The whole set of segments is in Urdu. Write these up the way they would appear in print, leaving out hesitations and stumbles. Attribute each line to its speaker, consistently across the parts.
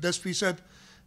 Speaker 1: 10%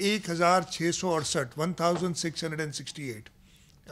Speaker 1: 1668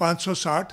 Speaker 1: 560।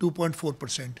Speaker 1: 2.4%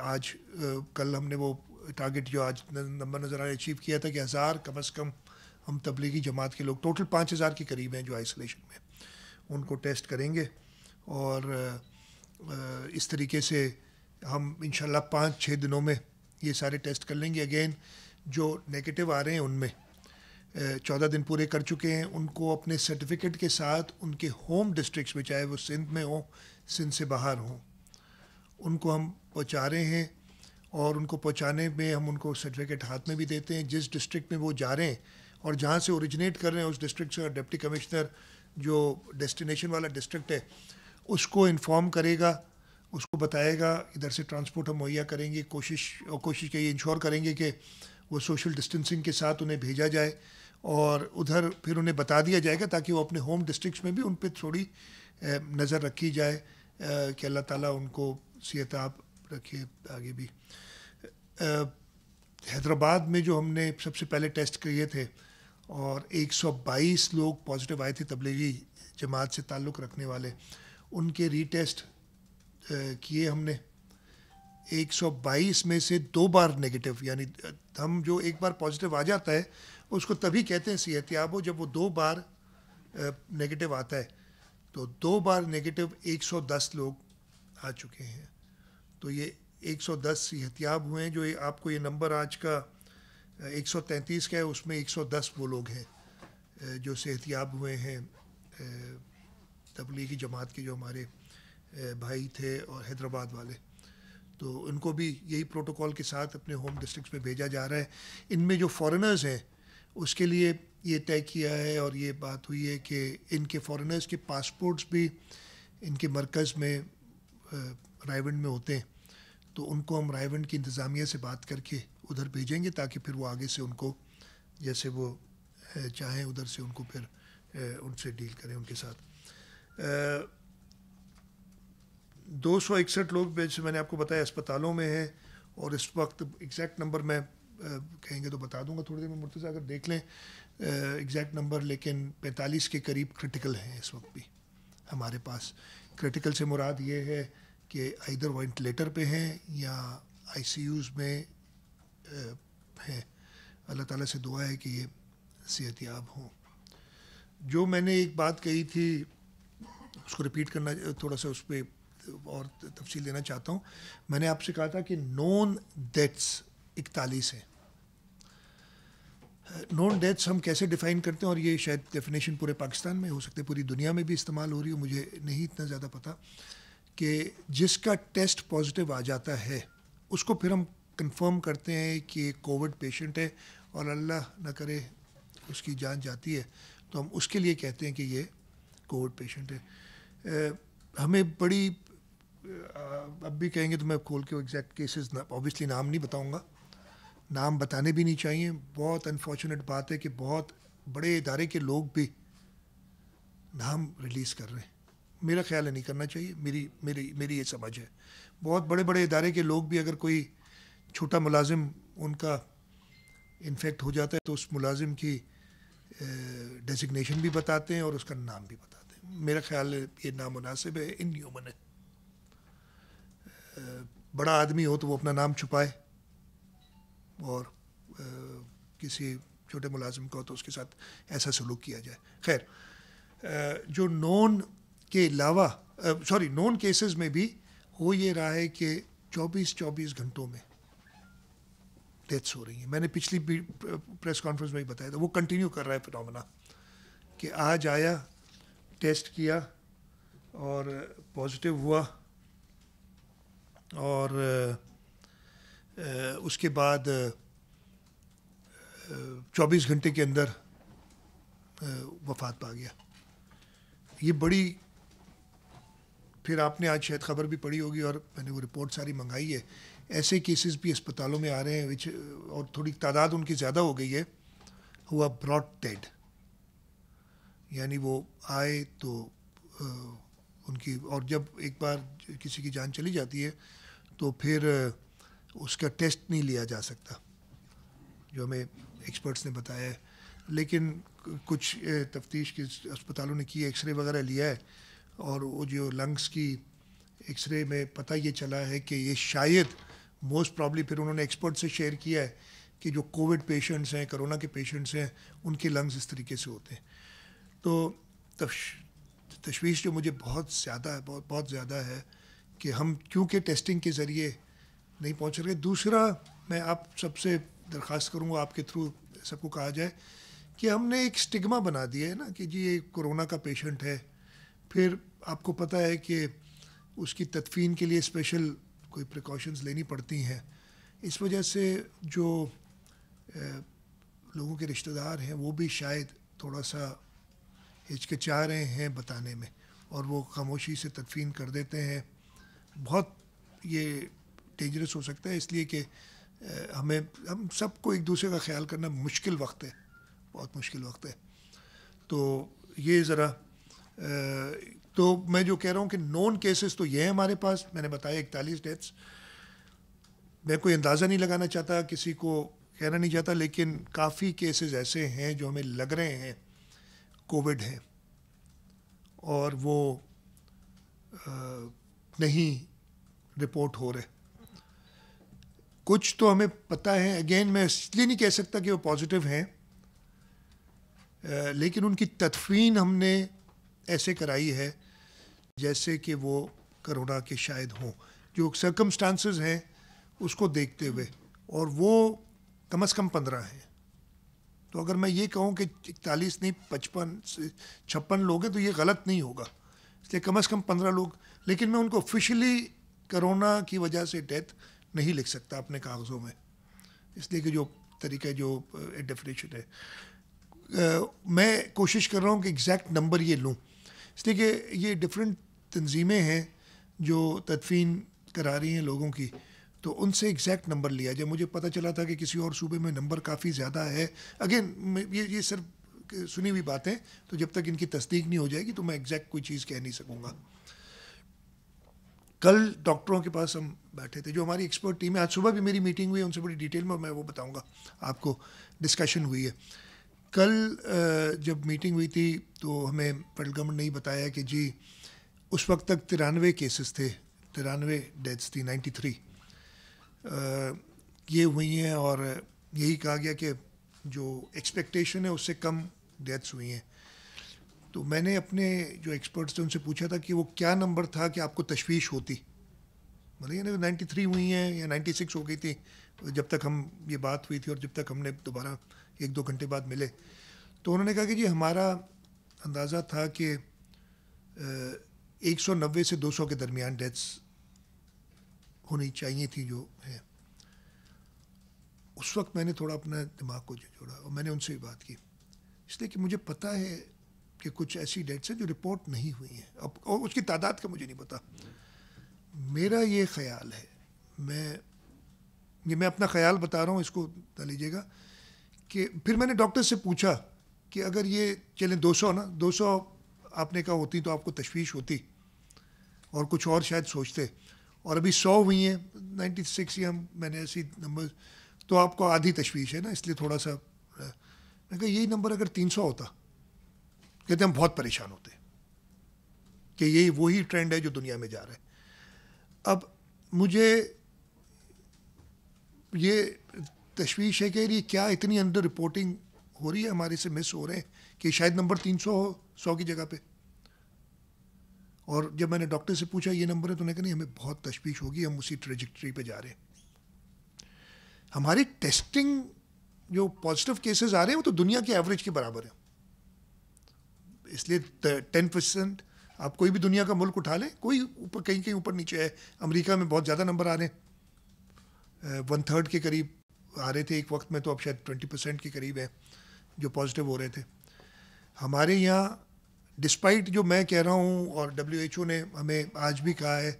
Speaker 1: آج کل ہم نے وہ ٹارگیٹ جو آج نمبر نظر آیا اچیو کیا تھا کہ 1000 کم از کم ہم تبلیغی جماعت کے لوگ ٹوٹل 5000 کے قریب ہیں جو آئسولیشن میں، ان کو ٹیسٹ کریں گے. اور اس طریقے سے ہم انشاءاللہ 5-6 دنوں میں یہ سارے ٹیسٹ کر لیں گے. اگین جو نیگیٹو آ رہے ہیں ان میں 14 دن پورے کر چکے ہیں، ان کو اپنے سرٹیفکیٹ کے ساتھ ان کے ہوم ڈسٹرکٹس میں، چاہے وہ سندھ میں ہوں سندھ سے باہر ہوں، ان کو ہم پہنچا رہے ہیں. اور ان کو پہنچانے میں ہم ان کو سرٹیفکیٹ ہاتھ میں بھی دیتے ہیں. جس ڈسٹرکٹ میں وہ جا رہے ہیں اور جہاں سے اوریجنیٹ کر رہے ہیں اس ڈسٹرکٹ سے ڈپٹی کمشنر جو ڈیسٹینیشن والا ڈسٹرکٹ ہے اس کو انفارم کرے گا، اس کو بتائے گا، ادھر سے ٹرانسپورٹ ہم مہیا کریں گے. کوشش کے یہ انشور کریں گے کہ وہ سوشل ڈسٹینسنگ کے ساتھ انہیں بھیجا جائے اور ادھر پھر انہیں بتا دیا جائے گا تاکہ وہ اپنے ہوم ڈسٹرکٹس میں بھی ان پہ تھوڑی نظر رکھی جائے کہ اللہ تعالیٰ ان کو صحت یاب رکھے آگے بھی. حیدرآباد میں جو ہم نے سب سے پہلے ٹیسٹ کیے تھے اور 122 لوگ پازیٹیو آئے تھے تبلیغی جماعت سے تعلق رکھنے والے، ان کے ری ٹیسٹ کیے ہم نے. 122 میں سے 2 بار نگیٹو، یعنی ہم جو ایک بار پازیٹیو آ جاتا ہے اس کو تبھی کہتے ہیں صحت یاب ہو جب وہ 2 بار نگیٹو آتا ہے. تو 2 بار نگیٹو 110 لوگ آ چکے ہیں. تو یہ 110 صحت یاب ہوئے ہیں. جو آپ کو یہ نمبر آج کا 133 کا ہے، اس میں 110 وہ لوگ ہیں جو صحت یاب ہوئے ہیں تبلیغی جماعت کے جو ہمارے بھائی تھے اور حیدرآباد والے. تو ان کو بھی یہی پروٹوکول کے ساتھ اپنے ہوم ڈسٹرکٹس میں بھیجا جا رہا ہے. ان میں جو فارنرز ہیں اس کے لیے یہ طے کیا ہے اور یہ بات ہوئی ہے کہ ان کے فارنرز کے پاسپورٹس بھی ان کے مرکز میں رائے ونڈ میں ہوتے ہیں، تو ان کو ہم رائے ونڈ کی انتظامیہ سے بات کر کے ادھر بھیجیں گے تاکہ پھر وہ آگے سے ان کو جیسے وہ چاہیں ادھر سے ان کو پھر ان سے ڈیل کریں ان کے ساتھ. 261 لوگ جیسے میں نے آپ کو بتایا اسپتالوں میں ہیں اور اس وقت ایگزیکٹ نمبر میں کہیں گے تو بتا دوں گا تھوڑی دیر میں مرتضیٰ اگر دیکھ لیں ایگزیکٹ نمبر، لیکن 45 کے قریب کرٹیکل ہیں اس وقت بھی ہمارے پاس. کرٹیکل سے مراد یہ ہے کہ ادھر وینٹیلیٹر پہ ہیں یا آئی سی یوز میں ہیں. اللہ تعالیٰ سے دعا ہے کہ یہ صحت یاب ہوں. جو میں نے ایک بات کہی تھی اس کو ریپیٹ کرنا، تھوڑا سا اس پہ اور تفصیل دینا چاہتا ہوں. میں نے آپ سے کہا تھا کہ نون ڈیتھس 41 ہیں. نون ڈیتھس ہم کیسے ڈیفائن کرتے ہیں، اور یہ شاید ڈیفینیشن پورے پاکستان میں ہو سکتے پوری دنیا میں بھی استعمال ہو رہی ہو، مجھے نہیں اتنا زیادہ پتہ، کہ جس کا ٹیسٹ پازیٹیو آ جاتا ہے اس کو پھر ہم کنفرم کرتے ہیں کہ کووڈ پیشنٹ ہے اور اللہ نہ کرے اس کی جان جاتی ہے تو ہم اس کے لیے کہتے ہیں کہ یہ کووڈ پیشنٹ ہے. ہمیں بڑی اب بھی کہیں گے تو میں کھول کے ایگزیکٹ کیسز اوبیسلی نام نہیں بتاؤں گا، نام بتانے بھی نہیں چاہیے. بہت انفارچونیٹ بات ہے کہ بہت بڑے ادارے کے لوگ بھی نام ریلیز کر رہے ہیں. میرا خیال ہے نہیں کرنا چاہیے، میری یہ سمجھ ہے. بہت بڑے بڑے ادارے کے لوگ بھی اگر کوئی چھوٹا ملازم ان کا انفیکٹ ہو جاتا ہے تو اس ملازم کی ڈیزگنیشن بھی بتاتے ہیں اور اس کا نام بھی بتاتے ہیں. میرا خیال ہے یہ نامناسب ہے، ان ہیومن ہے. بڑا آدمی ہو تو وہ اپنا نام چھپائے اور کسی چھوٹے ملازم کا ہو تو اس کے ساتھ ایسا سلوک کیا جائے. خیر، جو نون کے علاوہ نون کیسز میں بھی ہو یہ رہا ہے کہ 24 گھنٹوں میں ڈیتھس ہو رہی ہیں. میں نے پچھلی پریس کانفرنس میں بھی بتایا تھا، وہ کنٹینیو کر رہا ہے فنومنا کہ آج آیا ٹیسٹ کیا اور پازیٹیو ہوا اور اس کے بعد 24 گھنٹے کے اندر وفات پا گیا. یہ بڑی، پھر آپ نے آج شاید خبر بھی پڑھی ہوگی اور میں نے وہ رپورٹ ساری منگائی ہے، ایسے کیسز بھی اسپتالوں میں آ رہے ہیں اور تھوڑی تعداد ان کی زیادہ ہو گئی ہے. ہوا براڈ ڈیڈ، یعنی وہ آئے تو ان کی، اور جب ایک بار کسی کی جان چلی جاتی ہے تو پھر اس کا ٹیسٹ نہیں لیا جا سکتا جو ہمیں ایکسپرٹس نے بتایا ہے. لیکن کچھ تفتیش کی اسپتالوں نے کی، ایکس رے وغیرہ لیا ہے اور وہ جو لنگس کی ایکس رے میں پتہ یہ چلا ہے کہ یہ شاید موسٹ پرابلی پھر انہوں نے ایکسپرٹ سے شیئر کیا ہے کہ جو کووڈ پیشنٹس ہیں، کرونا کے پیشنٹس ہیں، ان کے لنگز اس طریقے سے ہوتے ہیں. تو تشویش جو مجھے بہت زیادہ ہے، بہت زیادہ ہے کہ ہم کیونکہ ٹیسٹنگ کے ذریعے نہیں پہنچ رہے. دوسرا میں آپ سب سے درخواست کروں گا، آپ کے تھرو سب کو کہا جائے کہ ہم نے ایک سٹگما بنا دیا ہے نا کہ جی یہ کورونا کا پیشنٹ ہے، پھر آپ کو پتہ ہے کہ اس کی تدفین کے لیے اسپیشل کوئی پریکاشنز لینی پڑتی ہیں. اس وجہ سے جو لوگوں کے رشتہ دار ہیں وہ بھی شاید تھوڑا سا ہچکچا رہے ہیں بتانے میں، اور وہ خاموشی سے تدفین کر دیتے ہیں. بہت یہ ڈینجرس ہو سکتا ہے، اس لیے کہ ہم سب کو ایک دوسرے کا خیال کرنا مشکل وقت ہے، بہت مشکل وقت ہے. تو یہ ذرا تو میں جو کہہ رہا ہوں کہ نون کیسز تو یہ ہیں ہمارے پاس، میں نے بتایا 41 ڈیتھس. میں کوئی اندازہ نہیں لگانا چاہتا، کسی کو کہنا نہیں چاہتا، لیکن کافی کیسز ایسے ہیں جو ہمیں لگ رہے ہیں کووڈ ہیں اور وہ نہیں رپورٹ ہو رہے. کچھ تو ہمیں پتہ ہے، اگین میں اس لیے نہیں کہہ سکتا کہ وہ پازیٹیو ہیں، لیکن ان کی تدفین ہم نے ایسے کرائی ہے جیسے کہ وہ کرونا کے شاید ہوں، جو سرکمسٹانسز ہیں اس کو دیکھتے ہوئے، اور وہ کم از کم 15 ہیں. تو اگر میں یہ کہوں کہ 41 نہیں 55-56 لوگ ہیں تو یہ غلط نہیں ہوگا، اس لیے کم از کم 15 لوگ. لیکن میں ان کو آفیشلی کرونا کی وجہ سے ڈیتھ نہیں لکھ سکتا اپنے کاغذوں میں، اس لیے کہ جو طریقہ جو ڈیفینیشن ہے. میں کوشش کر رہا ہوں کہ ایگزیکٹ نمبر یہ لوں، اس لیے کہ یہ ڈفرینٹ تنظیمیں ہیں جو تدفین کرا رہی ہیں لوگوں کی، تو ان سے ایگزیکٹ نمبر لیا. جب مجھے پتہ چلا تھا کہ کسی اور صوبے میں نمبر کافی زیادہ ہے، اگین یہ صرف سنی ہوئی باتیں، تو جب تک ان کی تصدیق نہیں ہو جائے گی تو میں ایگزیکٹ کوئی چیز کہہ نہیں سکوں گا. کل ڈاکٹروں کے پاس ہم بیٹھے تھے جو ہماری ایکسپرٹ ٹیم ہے، آج صبح بھی میری میٹنگ ہوئی ہے ان سے بڑی ڈیٹیل میں، میں وہ بتاؤں گا آپ کو. ڈسکشن ہوئی ہے کل جب میٹنگ ہوئی تھی تو ہمیں فیڈرل گورنمنٹ نے ہی بتایا کہ جی اس وقت تک 93 کیسز تھے، 93 ڈیتھس تھی، 93 یہ ہوئی ہیں، اور یہی کہا گیا کہ جو ایکسپیکٹیشن ہے اس سے کم ڈیتھس ہوئی ہیں. تو میں نے اپنے جو ایکسپرٹس تھے ان سے پوچھا تھا کہ وہ کیا نمبر تھا کہ آپ کو تشویش ہوتی، مطلب 93 ہوئی ہیں یا 96 ہو گئی تھی جب تک ہم یہ بات ہوئی تھی اور جب تک ہم نے دوبارہ 1-2 گھنٹے بعد ملے. تو انہوں نے کہا کہ جی ہمارا اندازہ تھا کہ 190 سے 200 کے درمیان ڈیتھس ہونی چاہیے تھی جو ہے. اس وقت میں نے تھوڑا اپنا دماغ کو جوڑا اور میں نے ان سے بھی بات کی، اس لیے کہ مجھے پتہ ہے کہ کچھ ایسی ڈیتھس ہیں جو رپورٹ نہیں ہوئی ہیں، اب اور اس کی تعداد کا مجھے نہیں پتہ. میرا یہ خیال ہے، میں اپنا خیال بتا رہا ہوں، اس کو نہ لیجیے گا، کہ پھر میں نے ڈاکٹر سے پوچھا کہ اگر یہ چلیں 200 آپ نے کہا ہوتی تو آپ کو تشویش ہوتی اور کچھ اور شاید سوچتے، اور ابھی 100 ہوئی ہیں 96 یا میں نے ایسی نمبر، تو آپ کو آدھی تشویش ہے نا، اس لیے تھوڑا سا. میں کہا یہی نمبر اگر 300 ہوتا کہتے ہم بہت پریشان ہوتے کہ یہی وہی ٹرینڈ ہے جو دنیا میں جا رہا ہے. اب مجھے یہ تشویش ہے کہ یہ کیا اتنی انڈر رپورٹنگ ہو رہی ہے، ہمارے سے مس ہو رہے ہیں کہ شاید نمبر 300 ہو 100 کی جگہ پہ. اور جب میں نے ڈاکٹر سے پوچھا یہ نمبر ہے تو انہوں نے کہا نہیں ہمیں بہت تشویش ہوگی، ہم اسی ٹریجیکٹری پہ جا رہے ہیں. ہماری ٹیسٹنگ جو پازیٹیو کیسز آ رہے ہیں وہ تو دنیا کے ایوریج کے برابر ہیں، اس لیے 10% آپ کوئی بھی دنیا کا ملک اٹھا لیں، کوئی اوپر کہیں اوپر نیچے ہے. امریکہ میں بہت زیادہ نمبر آ رہے ہیں، 1/3 کے قریب آ رہے تھے ایک وقت میں، تو اب شاید 20% کے قریب ہیں جو پازیٹیو ہو رہے تھے. ہمارے یہاں ڈسپائٹ جو میں کہہ رہا ہوں، اور WHO نے ہمیں آج بھی کہا ہے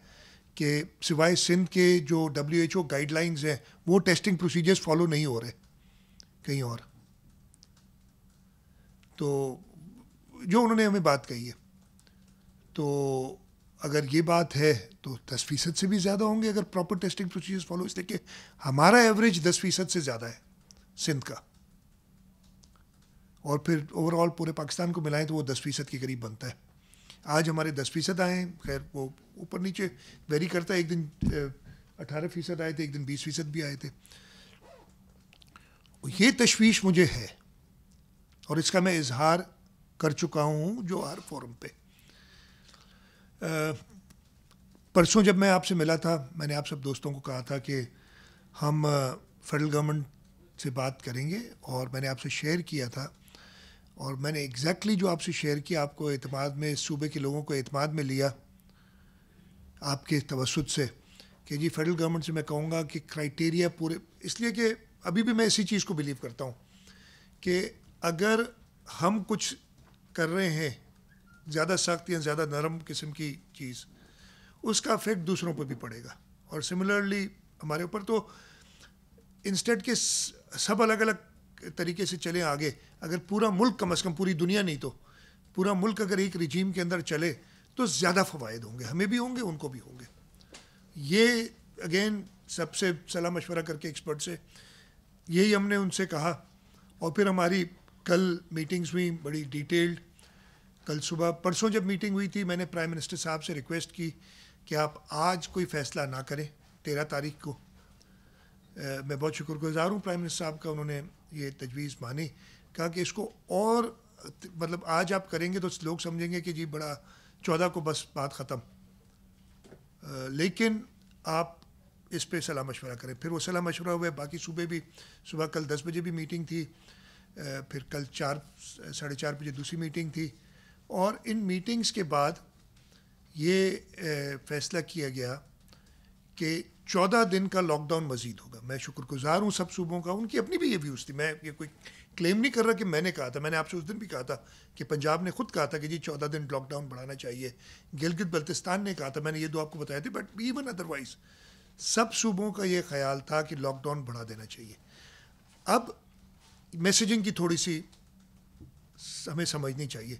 Speaker 1: کہ سوائے سندھ کے جو WHO گائیڈ لائنز ہیں وہ ٹیسٹنگ پروسیجرز فالو نہیں ہو رہے کہیں اور. تو جو انہوں نے ہمیں بات کہی ہے، تو اگر یہ بات ہے تو 10% سے بھی زیادہ ہوں گے اگر پراپر ٹیسٹنگ پروسیجرز فالو، اس لیے کہ ہمارا ایوریج 10% سے زیادہ ہے سندھ کا، اور پھر اوور آل پورے پاکستان کو ملائیں تو وہ 10% کے قریب بنتا ہے. آج ہمارے 10% آئے ہیں، خیر وہ اوپر نیچے ویری کرتا ہے. ایک دن 18% آئے تھے, ایک دن 20% بھی آئے تھے. یہ تشویش مجھے ہے اور اس کا میں اظہار کر چکا ہوں جو ہر فورم پہ. پرسوں جب میں آپ سے ملا تھا, میں نے آپ سب دوستوں کو کہا تھا کہ ہم فیڈرل گورنمنٹ سے بات کریں گے, اور میں نے آپ سے شیئر کیا تھا, اور میں نے ایگزیکٹلی جو آپ سے شیئر کیا آپ کو اعتماد میں, صوبے کے لوگوں کو اعتماد میں لیا آپ کے توسط سے, کہ جی فیڈرل گورنمنٹ سے میں کہوں گا کہ کرائٹیریا پورے, اس لیے کہ ابھی بھی میں اسی چیز کو بلیو کرتا ہوں کہ اگر ہم کچھ کر رہے ہیں زیادہ سخت یا زیادہ نرم قسم کی چیز, اس کا افیکٹ دوسروں پر بھی پڑے گا. اور سملرلی ہمارے اوپر, تو انسٹیٹ کے سب الگ الگ طریقے سے چلیں آگے. اگر پورا ملک, کم از کم پوری دنیا نہیں تو پورا ملک اگر ایک رجیم کے اندر چلے تو زیادہ فوائد ہوں گے, ہمیں بھی ہوں گے, ان کو بھی ہوں گے. یہ اگین سب سے صلاح مشورہ کر کے ایکسپرٹ سے یہی ہم نے ان سے کہا. اور پھر ہماری کل میٹنگز ہوئی بڑی ڈیٹیلڈ. کل صبح, پرسوں جب میٹنگ ہوئی تھی, میں نے پرائم منسٹر صاحب سے ریکویسٹ کی کہ آپ آج کوئی فیصلہ نہ کریں 13 تاریخ کو. میں بہت شکر گزار ہوں پرائم منسٹر صاحب کا, انہوں نے یہ تجویز مانی, کہا کہ اس کو اور مطلب آج آپ کریں گے تو لوگ سمجھیں گے کہ جی بڑا 14 کو بس بات ختم, لیکن آپ اس پہ صلاح مشورہ کریں. پھر وہ صلاح مشورہ ہوئے, باقی صوبے بھی صبح کل 10 بجے بھی میٹنگ تھی, پھر کل 4 بجے دوسری میٹنگ تھی, اور ان میٹنگز کے بعد یہ فیصلہ کیا گیا کہ 14 دن کا لاک ڈاؤن مزید ہوگا. میں شکر گزار ہوں سب صوبوں کا, ان کی اپنی بھی یہ ویوز تھی. میں یہ کوئی کلیم نہیں کر رہا کہ میں نے کہا تھا, میں نے آپ سے اس دن بھی کہا تھا کہ پنجاب نے خود کہا تھا کہ جی 14 دن لاک ڈاؤن بڑھانا چاہیے, گلگت بلتستان نے کہا تھا, میں نے یہ دو آپ کو بتایا تھے. بٹ ایون ادروائز سب صوبوں کا یہ خیال تھا کہ لاک ڈاؤن بڑھا دینا چاہیے. اب میسیجنگ کی تھوڑی سی ہمیں سمجھنی چاہیے.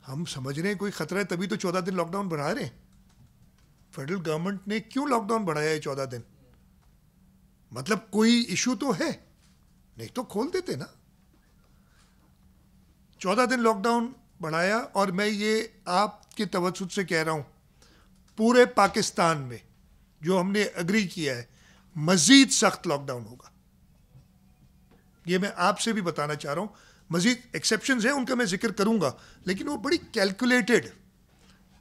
Speaker 1: ہم سمجھ رہے ہیں کوئی خطرہ ہے تبھی تو 14 دن لاک ڈاؤن بڑھا رہے ہیں. فیڈرل گورنمنٹ نے کیوں لاک ڈاؤن بڑھایا ہے 14 دن؟ مطلب کوئی ایشو تو ہے, نہیں تو کھول دیتے نا. 14 دن لاک ڈاؤن بڑھایا, اور میں یہ آپ کے توسط سے کہہ رہا ہوں پورے پاکستان میں جو ہم نے اگری کیا ہے مزید سخت لاک ڈاؤن ہوگا. یہ میں آپ سے بھی بتانا چاہ رہا ہوں. مزید ایکسیپشنز ہیں, ان کا میں ذکر کروں گا, لیکن وہ بڑی کیلکولیٹڈ,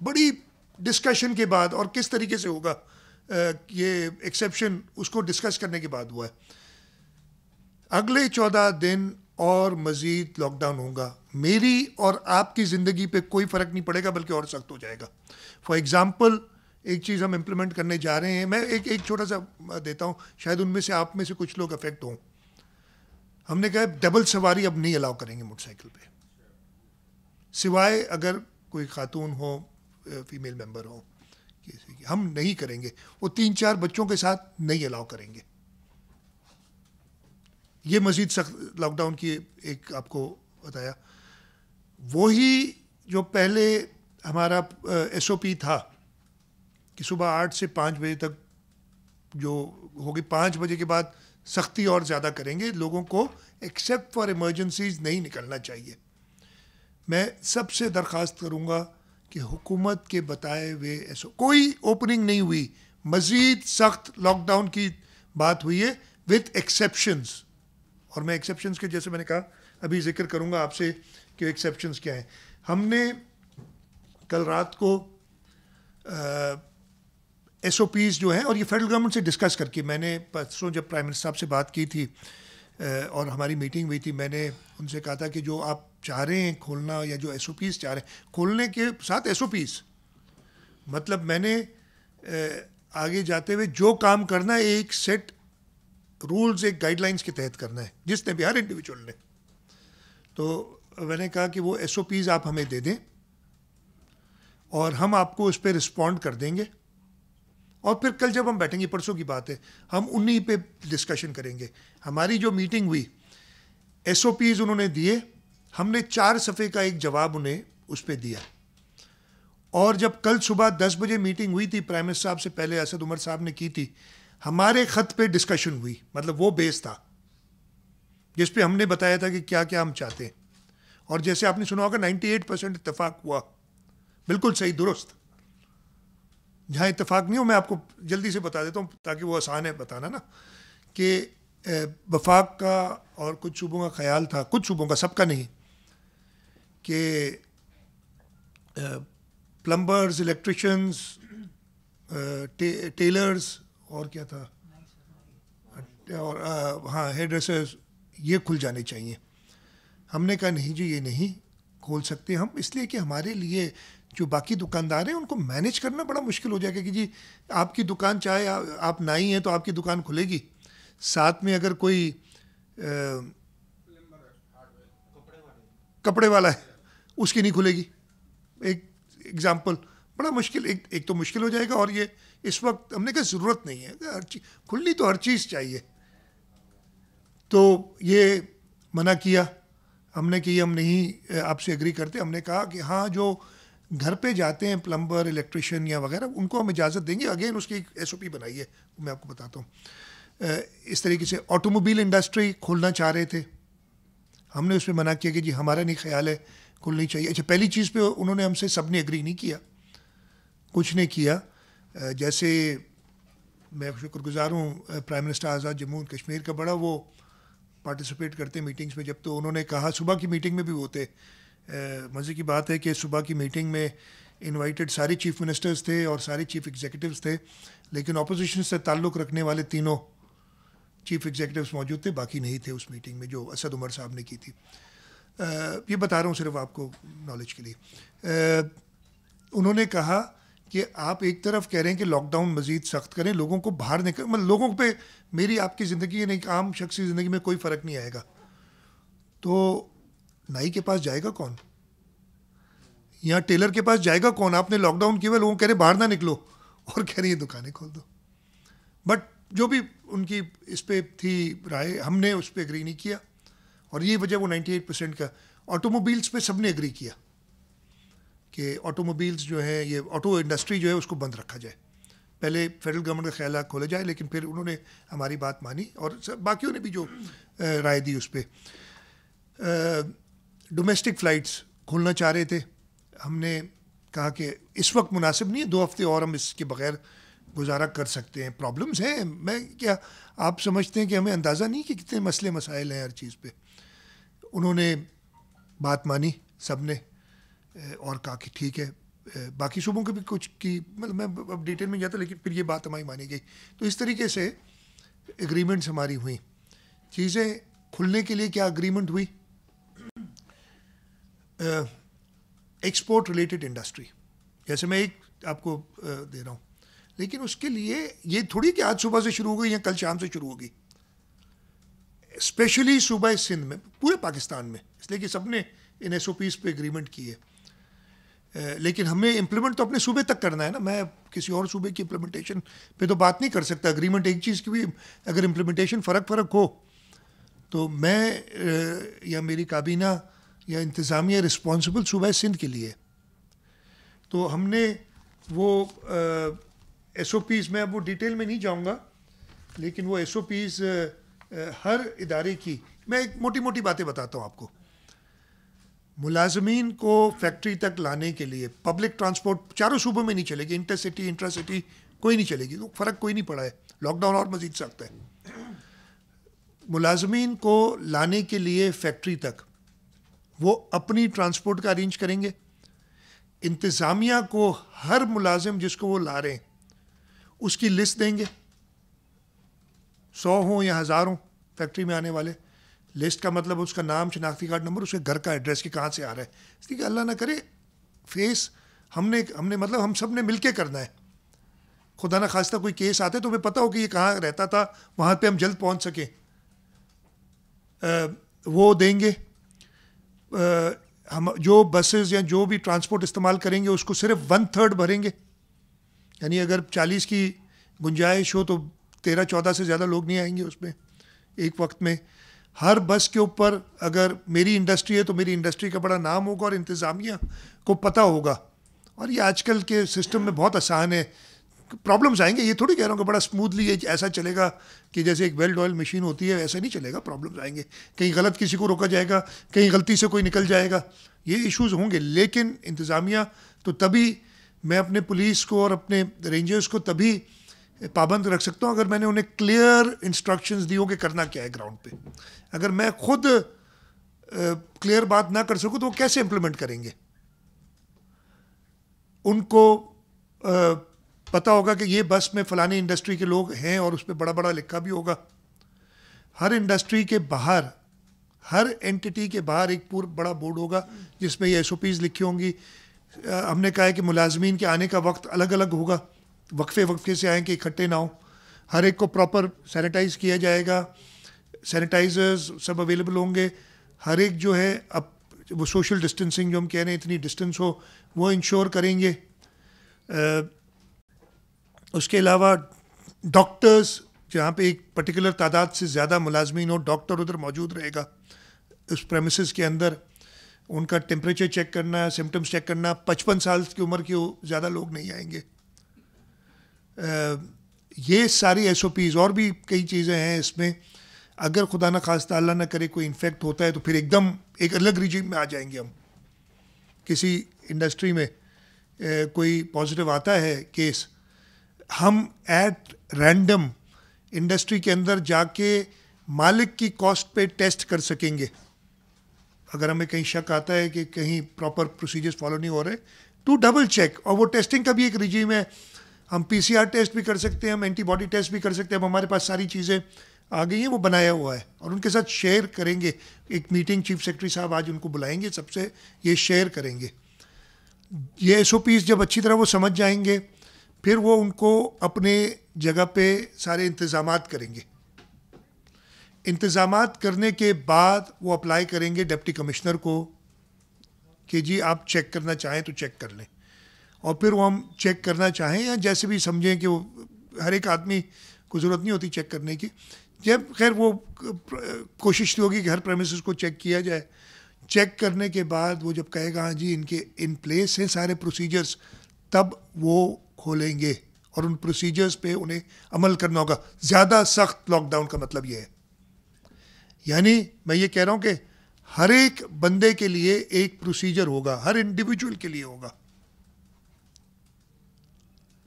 Speaker 1: بڑی ڈسکشن کے بعد, اور کس طریقے سے ہوگا یہ ایکسیپشن اس کو ڈسکس کرنے کے بعد ہوا ہے. اگلے 14 دن اور مزید لاک ڈاؤن ہوگا. میری اور آپ کی زندگی پہ کوئی فرق نہیں پڑے گا, بلکہ اور سخت ہو جائے گا. فار ایگزامپل ایک چیز ہم امپلیمنٹ کرنے جا رہے ہیں, میں ایک چھوٹا سا دیتا ہوں, شاید ان میں سے آپ میں سے کچھ لوگ افیکٹ ہوں. ہم نے کہا ڈبل سواری اب نہیں الاؤ کریں گے موٹر سائیکل پہ, سوائے اگر کوئی خاتون ہو, فیمیل ممبر ہو, ہم نہیں کریں گے. وہ 3-4 بچوں کے ساتھ نہیں الاؤ کریں گے. یہ مزید سخت لاک ڈاؤن کی ایک آپ کو بتایا. وہی جو پہلے ہمارا ایس او پی تھا کہ صبح 8 سے 5 بجے تک جو ہوگی, 5 بجے کے بعد سختی اور زیادہ کریں گے. لوگوں کو ایکسیپٹ فار ایمرجنسیز نہیں نکلنا چاہیے. میں سب سے درخواست کروں گا کہ حکومت کے بتائے ہوئے کوئی اوپننگ نہیں ہوئی, مزید سخت لاک ڈاؤن کی بات ہوئی ہے وتھ ایکسیپشنز. اور میں ایکسیپشنز کے جیسے میں نے کہا ابھی ذکر کروں گا آپ سے کہ ایکسیپشنز کیا ہیں. ہم نے کل رات کو ایس او پیز جو ہیں, اور یہ فیڈرل گورنمنٹ سے ڈسکس کر کے, میں نے پرسوں جب پرائم منسٹر صاحب سے بات کی تھی اور ہماری میٹنگ ہوئی تھی, میں نے ان سے کہا تھا کہ جو آپ چاہ رہے ہیں کھولنا, یا جو ایس او پیز چاہ رہے ہیں کھولنے کے ساتھ ایس او پیز, مطلب میں نے آگے جاتے ہوئے جو کام کرنا ہے ایک سیٹ رولز, ایک گائیڈ لائنس کے تحت کرنا ہے, جس نے بھی, ہر انڈیویجول نے. تو میں نے کہا کہ وہ ایس او پیز آپ ہمیں دے دیں اور ہم آپ کو اس پہ رسپونڈ کر دیں گے. اور پھر کل جب ہم بیٹھیں گے, پرسوں کی بات ہے, ہم انہی پہ ڈسکشن کریں گے. ہماری جو میٹنگ ہوئی, ایس او پیز انہوں نے دیے, ہم نے 4 صفحے کا ایک جواب انہیں اس پہ دیا. اور جب کل صبح 10 بجے میٹنگ ہوئی تھی, پرائم منسٹر صاحب سے پہلے اسد عمر صاحب نے کی تھی, ہمارے خط پہ ڈسکشن ہوئی. مطلب وہ بیس تھا جس پہ ہم نے بتایا تھا کہ کیا کیا ہم چاہتے ہیں. اور جیسے آپ نے سنا ہوگا 98% اتفاق ہوا. بالکل صحیح, درست. جہاں اتفاق نہیں ہو میں آپ کو جلدی سے بتا دیتا ہوں تاکہ وہ آسان ہے بتانا نا، کہ وفاق کا اور کچھ صوبوں کا خیال تھا، کچھ صوبوں کا، سب کا نہیں، کہ پلمبرز، الیکٹریشنز، ٹیلرز اور کیا تھا، اور ہاں ہیئر ڈریسرز، یہ کھل جانے چاہیے. ہم نے کہا نہیں جی یہ نہیں کھول سکتے ہم، اس لیے کہ ہمارے لیے جو باقی دکاندار ہیں ان کو مینیج کرنا بڑا مشکل ہو جائے گا کہ جی آپ کی دکان چاہے آپ نائی ہیں تو آپ کی دکان کھلے گی، ساتھ میں اگر کوئی کپڑے والا ہے اس کی نہیں کھلے گی. ایک ایگزامپل بڑا مشکل، ایک تو مشکل ہو جائے گا، اور یہ اس وقت ہم نے کہا ضرورت نہیں ہے، ہر چیز کھلنی تو ہر چیز چاہیے. تو یہ منع کیا ہم نے کہ ہم نہیں آپ سے ایگری کرتے. ہم نے کہا کہ ہاں جو گھر پہ جاتے ہیں پلمبر، الیکٹریشین یا وغیرہ ان کو ہم اجازت دیں گے. اگین اس کی ایک ایس او پی بنائی ہے میں آپ کو بتاتا ہوں. اس طریقے سے آٹو موبائل انڈسٹری کھولنا چاہ رہے تھے، ہم نے اس پہ منع کیا کہ جی ہمارا نہیں خیال ہے کھلنی چاہیے. اچھا پہلی چیز پہ انہوں نے ہم سے سب نے ایگری نہیں کیا، کچھ نے کیا. جیسے میں شکر گزار ہوں prime minister Azad Jammu and Kashmir کا، بڑا وہ پارٹیسپیٹ کرتے میٹنگز میں. جب تو انہوں نے کہا صبح کی میٹنگ میں بھی ہوتے، مزے کی بات ہے کہ صبح کی میٹنگ میں انوائٹڈ سارے چیف منسٹرز تھے اور سارے چیف ایگزیکٹوز تھے، لیکن اپوزیشن سے تعلق رکھنے والے تینوں چیف ایگزیکٹوز موجود تھے، باقی نہیں تھے اس میٹنگ میں جو اسد عمر صاحب نے کی تھی. یہ بتا رہا ہوں صرف آپ کو نالج کے لیے. انہوں نے کہا کہ آپ ایک طرف کہہ رہے ہیں کہ لاک ڈاؤن مزید سخت کریں، لوگوں کو باہر نکل، مطلب لوگوں پہ میری آپ کی زندگی یعنی عام شخصی زندگی میں کوئی فرق نہیں آئے گا، تو نائی کے پاس جائے گا کون یا ٹیلر کے پاس جائے گا کون؟ آپ نے لاک ڈاؤن کیا ہوا، لوگوں کہہ رہے باہر نہ نکلو اور کہہ رہے ہیں دکانیں کھول دو. بٹ جو بھی ان کی اس پہ تھی رائے، ہم نے اس پہ ایگری نہیں کیا، اور یہ وجہ وہ 98% کا. آٹو موبائلس پہ سب نے ایگری کیا کہ آٹو موبائلس جو ہے، یہ آٹو انڈسٹری جو ہے اس کو بند رکھا جائے. پہلے فیڈرل گورنمنٹ کا خیال کھولا جائے، لیکن پھر انہوں نے ہماری بات مانی اور باقیوں نے بھی جو رائے دی اس پہ. ڈومیسٹک فلائٹس کھولنا چاہ رہے تھے، ہم نے کہا کہ اس وقت مناسب نہیں ہے، 2 ہفتے اور ہم اس کے بغیر گزارا کر سکتے ہیں. پرابلمز ہیں، میں کیا آپ سمجھتے ہیں کہ ہمیں اندازہ نہیں کہ کتنے مسئلے مسائل ہیں ہر چیز پہ. انہوں نے بات مانی سب نے اور کہا کہ ٹھیک ہے. باقی صوبوں کے بھی کچھ کی، مطلب میں اب ڈیٹیل میں جاتا، لیکن پھر یہ بات ہماری مانی گئی. تو اس طریقے سے ایگریمنٹس ہماری ہوئیں. چیزیں کھلنے کے لیے کیا ایگریمنٹ ہوئی؟ ایکسپورٹ ریلیٹڈ انڈسٹری، جیسے میں ایک آپ کو دے رہا ہوں، لیکن اس کے لیے یہ تھوڑی کہ آج صبح سے شروع ہو گئی یا کل شام سے شروع ہوگی. اسپیشلی صوبہ سندھ میں، پورے پاکستان میں، اس لیے کہ سب نے ان ایس او پیز پہ ایگریمنٹ کی ہے. لیکن ہمیں امپلیمنٹ تو اپنے صوبے تک کرنا ہے نا. میں کسی اور صوبے کی امپلیمنٹیشن پہ تو بات نہیں کر سکتا. ایگریمنٹ ایک چیز کی بھی اگر امپلیمنٹیشن فرق ہو تو میں یا میری کابینہ یا انتظامیہ رسپانسبل صوبہ سندھ کے لیے. تو ہم نے وہ ایس او پیز، میں اب وہ ڈیٹیل میں نہیں جاؤں گا، لیکن وہ ایس او پیز ہر ادارے کی، میں ایک موٹی موٹی باتیں بتاتا ہوں آپ کو. ملازمین کو فیکٹری تک لانے کے لیے پبلک ٹرانسپورٹ چاروں صوبوں میں نہیں چلے گی، انٹر سٹی انٹرا سٹی کوئی نہیں چلے گی. تو فرق کوئی نہیں پڑا ہے، لاک ڈاؤن اور مزید سخت ہے. ملازمین کو لانے کے لیے فیکٹری تک وہ اپنی ٹرانسپورٹ کا ارینج کریں گے. انتظامیہ کو ہر ملازم جس کو وہ لا رہے ہیں اس کی لسٹ دیں گے، 100 ہوں یا 1000 ہوں فیکٹری میں آنے والے. لسٹ کا مطلب اس کا نام، شناختی کارڈ نمبر، اس کے گھر کا ایڈریس کہ کہاں سے آ رہا ہے. اس لیے کہ اللہ نہ کرے فیس ہم نے مطلب ہم سب نے مل کے کرنا ہے. خدا نہ خواستہ کوئی کیس آتے تو ہمیں پتہ ہو کہ یہ کہاں رہتا تھا، وہاں پہ ہم جلد پہنچ سکیں. وہ دیں گے. ہم جو بسز یا جو بھی ٹرانسپورٹ استعمال کریں گے اس کو صرف 1/3 بھریں گے. یعنی اگر 40 کی گنجائش ہو تو 13-14 سے زیادہ لوگ نہیں آئیں گے اس میں ایک وقت میں. ہر بس کے اوپر اگر میری انڈسٹری ہے تو میری انڈسٹری کا بڑا نام ہوگا اور انتظامیہ کو پتہ ہوگا. اور یہ آج کل کے سسٹم میں بہت آسان ہے. پرابلمس آئیں گے، یہ تھوڑی کہہ رہا ہوں کہ بڑا اسموتھلی ایسا چلے گا کہ جیسے ایک ویل ڈوائل مشین ہوتی ہے ایسا نہیں چلے گا. پرابلمس آئیں گے، کہیں غلط کسی کو روکا جائے گا، کہیں غلطی سے کوئی نکل جائے گا، یہ ایشوز ہوں گے. لیکن انتظامیہ تو تبھی میں اپنے پولیس کو اور اپنے رینجرز کو تبھی پابند رکھ سکتا ہوں اگر میں نے انہیں کلیئر انسٹرکشنز دی ہوں کہ کرنا کیا ہے گراؤنڈ پہ. اگر میں خود کلیئر بات نہ کر سکوں تو وہ کیسے امپلیمنٹ کریں گے؟ ان کو پتہ ہوگا کہ یہ بس میں فلانی انڈسٹری کے لوگ ہیں اور اس پہ بڑا بڑا لکھا بھی ہوگا. ہر انڈسٹری کے باہر، ہر اینٹی کے باہر ایک پورا بڑا بورڈ ہوگا جس میں یہ ایس او پیز لکھی ہوں گی. ہم نے کہا ہے کہ ملازمین کے آنے کا وقت الگ الگ ہوگا، وقفے سے آئیں کہ اکٹھے نہ ہوں. ہر ایک کو پراپر سینیٹائز کیا جائے گا، سینیٹائزرز سب اویلیبل ہوں گے. ہر ایک جو ہے اب وہ سوشل ڈسٹینسنگ جو ہم کہہ رہے ہیں اتنی ڈسٹینس ہو وہ انشور کریں گے. اس کے علاوہ ڈاکٹرز، جہاں پہ ایک پرٹیکولر تعداد سے زیادہ ملازمین ہو، ڈاکٹر ادھر موجود رہے گا اس پریمیسز کے اندر. ان کا ٹیمپریچر چیک کرنا، سمٹمز چیک کرنا. 55 سال کی عمر کے زیادہ لوگ نہیں آئیں گے. یہ ساری ایس او پیز اور بھی کئی چیزیں ہیں اس میں. اگر خدا نہ خواستہ اللہ نہ کرے کوئی انفیکٹ ہوتا ہے تو پھر ایک دم ایک الگ ریجیم میں آ جائیں گے ہم. کسی انڈسٹری میں کوئی پازیٹیو آتا ہے کیس، ہم ایٹ رینڈم انڈسٹری کے اندر جا کے مالک کی کاسٹ پہ ٹیسٹ کر سکیں گے. اگر ہمیں کہیں شک آتا ہے کہ کہیں پراپر پروسیجرز فالو نہیں ہو رہے ٹو ڈبل چیک. اور وہ ٹیسٹنگ کا بھی ایک رجیم ہے. ہم پی سی آر ٹیسٹ بھی کر سکتے ہیں، ہم اینٹی باڈی ٹیسٹ بھی کر سکتے ہیں. ہمارے پاس ساری چیزیں آ گئی ہیں، وہ بنایا ہوا ہے اور ان کے ساتھ شیئر کریں گے. ایک میٹنگ چیف سیکرٹری صاحب آج ان کو بلائیں گے، سب سے یہ شیئر کریں گے. یہ ایس او پیز جب اچھی طرح وہ سمجھ جائیں گے پھر وہ ان کو اپنے جگہ پہ سارے انتظامات کریں گے. انتظامات کرنے کے بعد وہ اپلائی کریں گے ڈپٹی کمشنر کو کہ جی آپ چیک کرنا چاہیں تو چیک کر لیں. اور پھر وہ ہم چیک کرنا چاہیں یا جیسے بھی سمجھیں کہ وہ ہر ایک آدمی کو ضرورت نہیں ہوتی چیک کرنے کی. جب خیر وہ کوشش ہوگی کہ ہر پریمیسز کو چیک کیا جائے. چیک کرنے کے بعد وہ جب کہے گا ہاں جی ان کے ان پلیس ہیں سارے پروسیجرز، تب وہ کھولیں گے اور ان پروسیجرز پہ انہیں عمل کرنا ہوگا. زیادہ سخت لاک ڈاؤن کا مطلب یہ ہے، یعنی میں یہ کہہ رہا ہوں کہ ہر ایک بندے کے لیے ایک پروسیجر ہوگا، ہر انڈیویجول کے لیے ہوگا.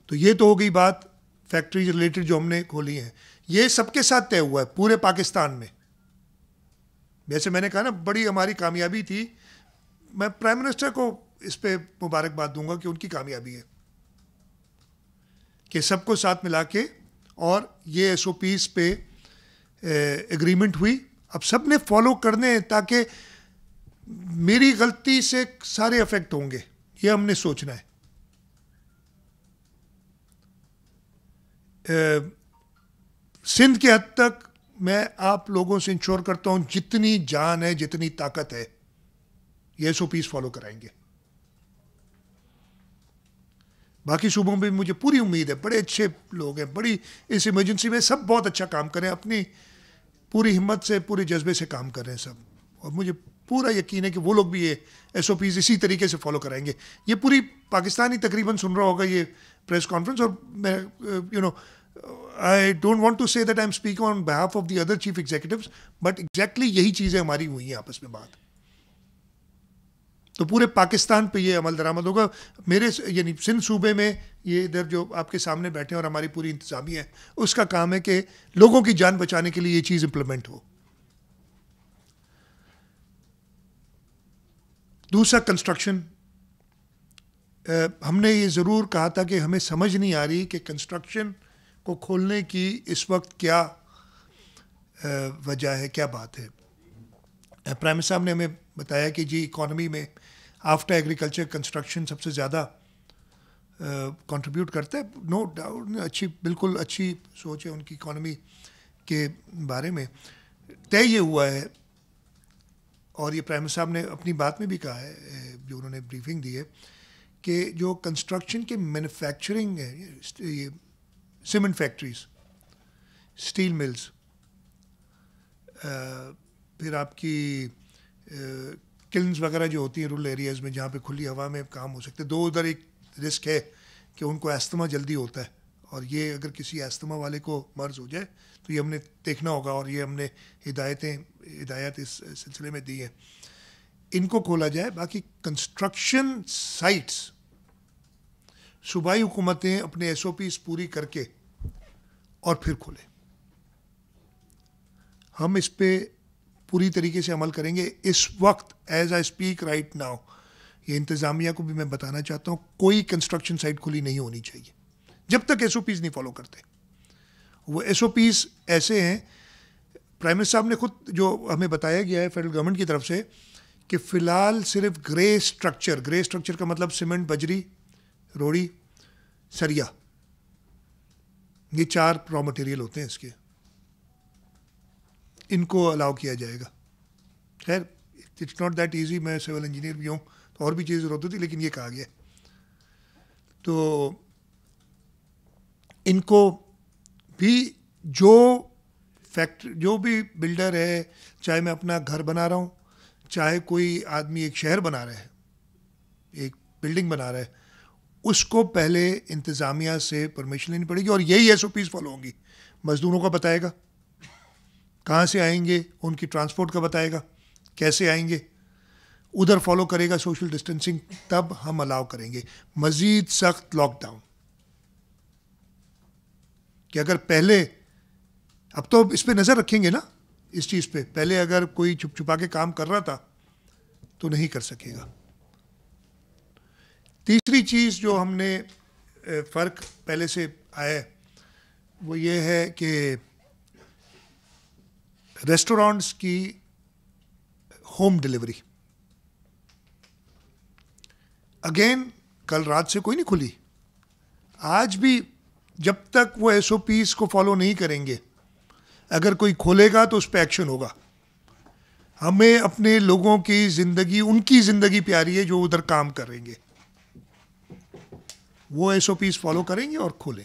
Speaker 1: تو یہ تو ہو گئی بات فیکٹری ریلیٹڈ جو ہم نے کھولی ہیں. یہ سب کے ساتھ طے ہوا ہے پورے پاکستان میں. ویسے میں نے کہا نا بڑی ہماری کامیابی تھی. میں پرائم منسٹر کو اس پہ مبارکباد دوں گا کہ ان کی کامیابی ہے کہ سب کو ساتھ ملا کے اور یہ ایس او پیز پہ ایگریمنٹ ہوئی. اب سب نے فالو کرنے ہیں تاکہ میری غلطی سے سارے افیکٹ ہوں گے، یہ ہم نے سوچنا ہے. سندھ کے حد تک میں آپ لوگوں سے انشور کرتا ہوں جتنی جان ہے جتنی طاقت ہے یہ ایس او پیز فالو کرائیں گے. باقی صوبوں میں مجھے پوری امید ہے، بڑے اچھے لوگ ہیں، بڑی اس ایمرجنسی میں سب بہت اچھا کام کریں، اپنی پوری ہمت سے پورے جذبے سے کام کر رہے ہیں سب. اور مجھے پورا یقین ہے کہ وہ لوگ بھی یہ ایس او پیز اسی طریقے سے فالو کرائیں گے. یہ پوری پاکستان ہی تقریباً سن رہا ہوگا یہ پریس کانفرنس. اور میں I don't want to say that I'm speaking on behalf of the other chief executives, but exactly یہی چیزیں ہماری ہوئی ہیں آپس میں بات. تو پورے پاکستان پہ یہ عمل درآمد ہوگا. میرے یعنی سندھ صوبے میں یہ ادھر جو آپ کے سامنے بیٹھے ہیں اور ہماری پوری انتظامیہ ہے اس کا کام ہے کہ لوگوں کی جان بچانے کے لیے یہ چیز امپلیمنٹ ہو. دوسرا کنسٹرکشن، ہم نے یہ ضرور کہا تھا کہ ہمیں سمجھ نہیں آ رہی کہ کنسٹرکشن کو کھولنے کی اس وقت کیا وجہ ہے، کیا بات ہے. پرائم منسٹر صاحب نے ہمیں بتایا کہ جی اکانومی میں آفٹر ایگریکلچر کنسٹرکشن سب سے زیادہ کنٹریبیوٹ کرتا ہے. نو ڈاؤٹ، اچھی بالکل اچھی سوچ ہے ان کی اکانومی کے بارے میں. طے یہ ہوا ہے اور یہ پرائم منسٹر صاحب نے اپنی بات میں بھی کہا ہے جو انہوں نے بریفنگ دی ہے کہ جو کنسٹرکشن کے مینوفیکچرنگ ہے، یہ سیمنٹ فیکٹریز، اسٹیل ملز، پھر آپ کی کلنز وغیرہ جو ہوتی ہیں رورل ایریاز میں جہاں پہ کھلی ہوا میں کام ہو سکتے ہیں. دو ادھر ایک رسک ہے کہ ان کو استھما جلدی ہوتا ہے اور یہ اگر کسی استھما والے کو مرض ہو جائے تو یہ ہم نے دیکھنا ہوگا اور یہ ہم نے ہدایات اس سلسلے میں دی ہیں. ان کو کھولا جائے. باقی کنسٹرکشن سائٹس صوبائی حکومتیں اپنے ایس او پیز پوری کر کے اور پھر کھولیں. ہم اس پہ پوری طریقے سے عمل کریں گے. اس وقت as I speak right now یہ انتظامیہ کو بھی میں بتانا چاہتا ہوں, کوئی کنسٹرکشن سائٹ کھلی نہیں ہونی چاہیے جب تک ایس او پیز نہیں فالو کرتے. وہ ایس او پیز ایسے ہیں, پرائم منسٹر صاحب نے خود جو ہمیں بتایا گیا ہے فیڈرل گورنمنٹ کی طرف سے کہ فی الحال صرف گرے اسٹرکچر کا مطلب سیمنٹ, بجری, روڑی, سریا, یہ 4 را مٹیریل ہوتے ہیں اس کے, ان کو الاؤ کیا جائے گا. خیر اٹس ناٹ دیٹ ایزی, میں سول انجینئر بھی ہوں تو اور بھی چیزیں ضرورت ہوتی, لیکن یہ کہا گیا. تو ان کو بھی جو بھی بلڈر ہے, چاہے میں اپنا گھر بنا رہا ہوں, چاہے کوئی آدمی ایک شہر بنا رہا ہے, ایک بلڈنگ بنا رہا ہے, اس کو پہلے انتظامیہ سے پرمیشن لینی پڑے گی اور یہی ایس او پیز فالو ہوں گی. مزدوروں کا بتائے گا کہاں سے آئیں گے, ان کی ٹرانسپورٹ کا بتائے گا کیسے آئیں گے, ادھر فالو کرے گا سوشل ڈسٹینسنگ, تب ہم الاؤ کریں گے. مزید سخت لاک ڈاؤن کہ اگر پہلے, اب تو اس پہ نظر رکھیں گے نا اس چیز پہ, پہلے اگر کوئی چھپ چھپا کے کام کر رہا تھا تو نہیں کر سکے گا. تیسری چیز جو ہم نے فرق پہلے سے آیا ہے وہ یہ ہے کہ ریسٹورانٹس کی ہوم ڈلیوری اگین کل رات سے کوئی نہیں کھلی. آج بھی جب تک وہ ایس او پیز کو فالو نہیں کریں گے, اگر کوئی کھولے گا تو اس پہ ایکشن ہوگا. ہمیں اپنے لوگوں کی زندگی, ان کی زندگی پیاری ہے جو ادھر کام کریں گے, وہ ایس او پیز فالو کریں گے اور کھولیں.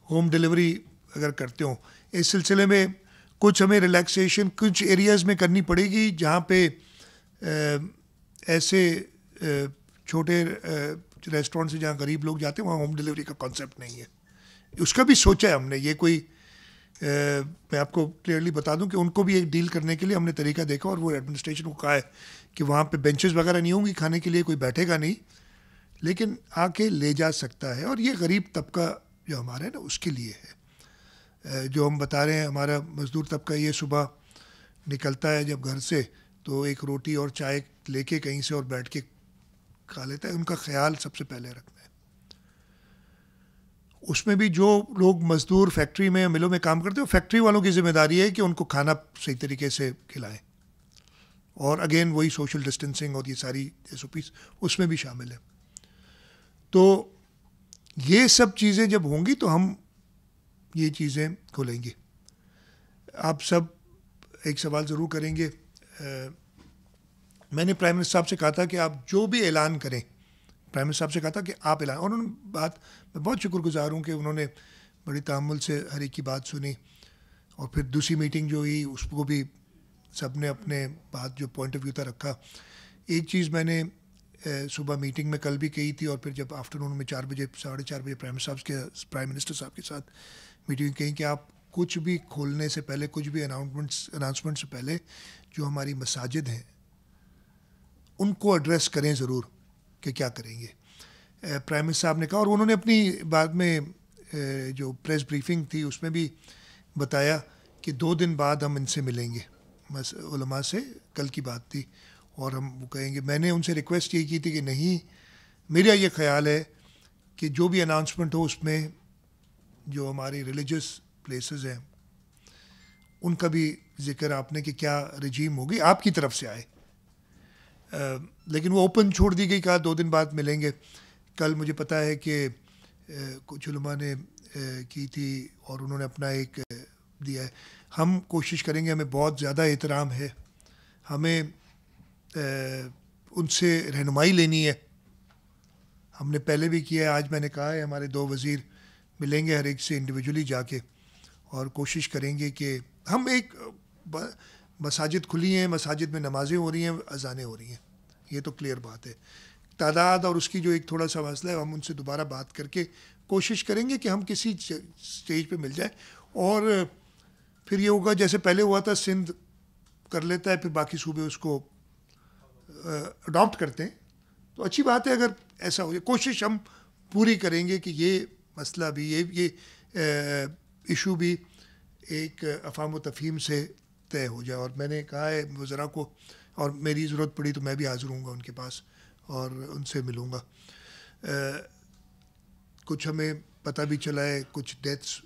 Speaker 1: ہوم ڈلیوری اگر کرتے ہوں, اس سلسلے میں کچھ ہمیں ریلیکسیشن کچھ ایریاز میں کرنی پڑے گی جہاں پہ ایسے چھوٹے ریسٹورینٹ سے جہاں غریب لوگ جاتے ہیں وہاں ہوم ڈلیوری کا کانسیپٹ نہیں ہے. اس کا بھی سوچا ہے ہم نے. یہ کوئی میں آپ کو کلیئرلی بتا دوں کہ ان کو بھی ایک ڈیل کرنے کے لیے ہم نے طریقہ دیکھا, اور وہ ایڈمنسٹریشن کو کہا ہے کہ وہاں پہ بینچز وغیرہ نہیں ہوں گی, کھانے کے لیے کوئی بیٹھے گا نہیں, لیکن آ کے لے جا سکتا ہے. اور یہ غریب طبقہ جو ہمارا ہے نا اس کے لیے ہے. جو ہم بتا رہے ہیں ہمارا مزدور طبقہ, یہ صبح نکلتا ہے جب گھر سے تو ایک روٹی اور چائے لے کے کہیں سے اور بیٹھ کے کھا لیتا ہے. ان کا خیال سب سے پہلے رکھنا ہے. اس میں بھی جو لوگ مزدور فیکٹری میں ملوں میں کام کرتے ہیں, فیکٹری والوں کی ذمہ داری ہے کہ ان کو کھانا صحیح طریقے سے کھلائیں. اور اگین وہی سوشل ڈسٹینسنگ اور یہ ساری ایس او پیز اس میں بھی شامل ہے. تو یہ سب چیزیں جب ہوں گی تو ہم یہ چیزیں کھولیں گے. آپ سب ایک سوال ضرور کریں گے. میں نے پرائم منسٹر صاحب سے کہا تھا کہ آپ جو بھی اعلان کریں, پرائم منسٹر صاحب سے کہا تھا کہ آپ اعلان, اور انہوں نے بات, میں بہت شکر گزار ہوں کہ انہوں نے بڑی تحمل سے ہر ایک کی بات سنی. اور پھر دوسری میٹنگ جو ہوئی اس کو بھی سب نے اپنے بات جو پوائنٹ آف ویو تھا رکھا. ایک چیز میں نے صبح میٹنگ میں کل بھی کہی تھی, اور پھر جب آفٹر نون میں 4 بجے 4:30 بجے پرائم منسٹر صاحب کے ساتھ میٹنگ کہیں کہ آپ کچھ بھی کھولنے سے پہلے, کچھ بھی اناؤنسمنٹ سے پہلے جو ہماری مساجد ہیں ان کو ایڈریس کریں ضرور کہ کیا کریں گے. پرائم منسٹر صاحب نے کہا, اور انہوں نے اپنی بعد میں جو پریس بریفنگ تھی اس میں بھی بتایا کہ 2 دن بعد ہم ان سے ملیں گے علماء سے. کل کی بات تھی, اور ہم وہ کہیں گے. میں نے ان سے ریکویسٹ یہ کی تھی کہ نہیں, میرا یہ خیال ہے کہ جو بھی اناؤنسمنٹ ہو اس میں جو ہماری ریلیجس پلیسز ہیں ان کا بھی ذکر آپ نے کہ کیا رجیم ہوگی آپ کی طرف سے آئے. لیکن وہ اوپن چھوڑ دی گئی, کہا 2 دن بعد ملیں گے. کل مجھے پتہ ہے کہ کچھ علماء نے کی تھی اور انہوں نے اپنا ایک دیا ہے. ہم کوشش کریں گے, ہمیں بہت زیادہ احترام ہے, ہمیں ان سے رہنمائی لینی ہے. ہم نے پہلے بھی کیا ہے, آج میں نے کہا ہے ہمارے 2 وزیر ملیں گے ہر ایک سے انڈیویجولی جا کے, اور کوشش کریں گے کہ ہم ایک مساجد کھلی ہیں, مساجد میں نمازیں ہو رہی ہیں, اذانیں ہو رہی ہیں, یہ تو کلیئر بات ہے. تعداد اور اس کی جو ایک تھوڑا سا مسئلہ ہے, ہم ان سے دوبارہ بات کر کے کوشش کریں گے کہ ہم کسی اسٹیج پہ مل جائیں. اور پھر یہ ہوگا جیسے پہلے ہوا تھا, سندھ کر لیتا ہے پھر باقی صوبے اس کو اڈاپٹ کرتے ہیں, تو اچھی بات ہے اگر ایسا ہو جائے. کوشش ہم پوری کریں گے کہ یہ مسئلہ بھی یہ ایشو بھی ایک افہام و تفہیم سے طے ہو جائے. اور میں نے کہا ہے وزراء کو, اور میری ضرورت پڑی تو میں بھی حاضر ہوں گا ان کے پاس اور ان سے ملوں گا. کچھ ہمیں پتہ بھی چلا ہے, کچھ ڈیتھس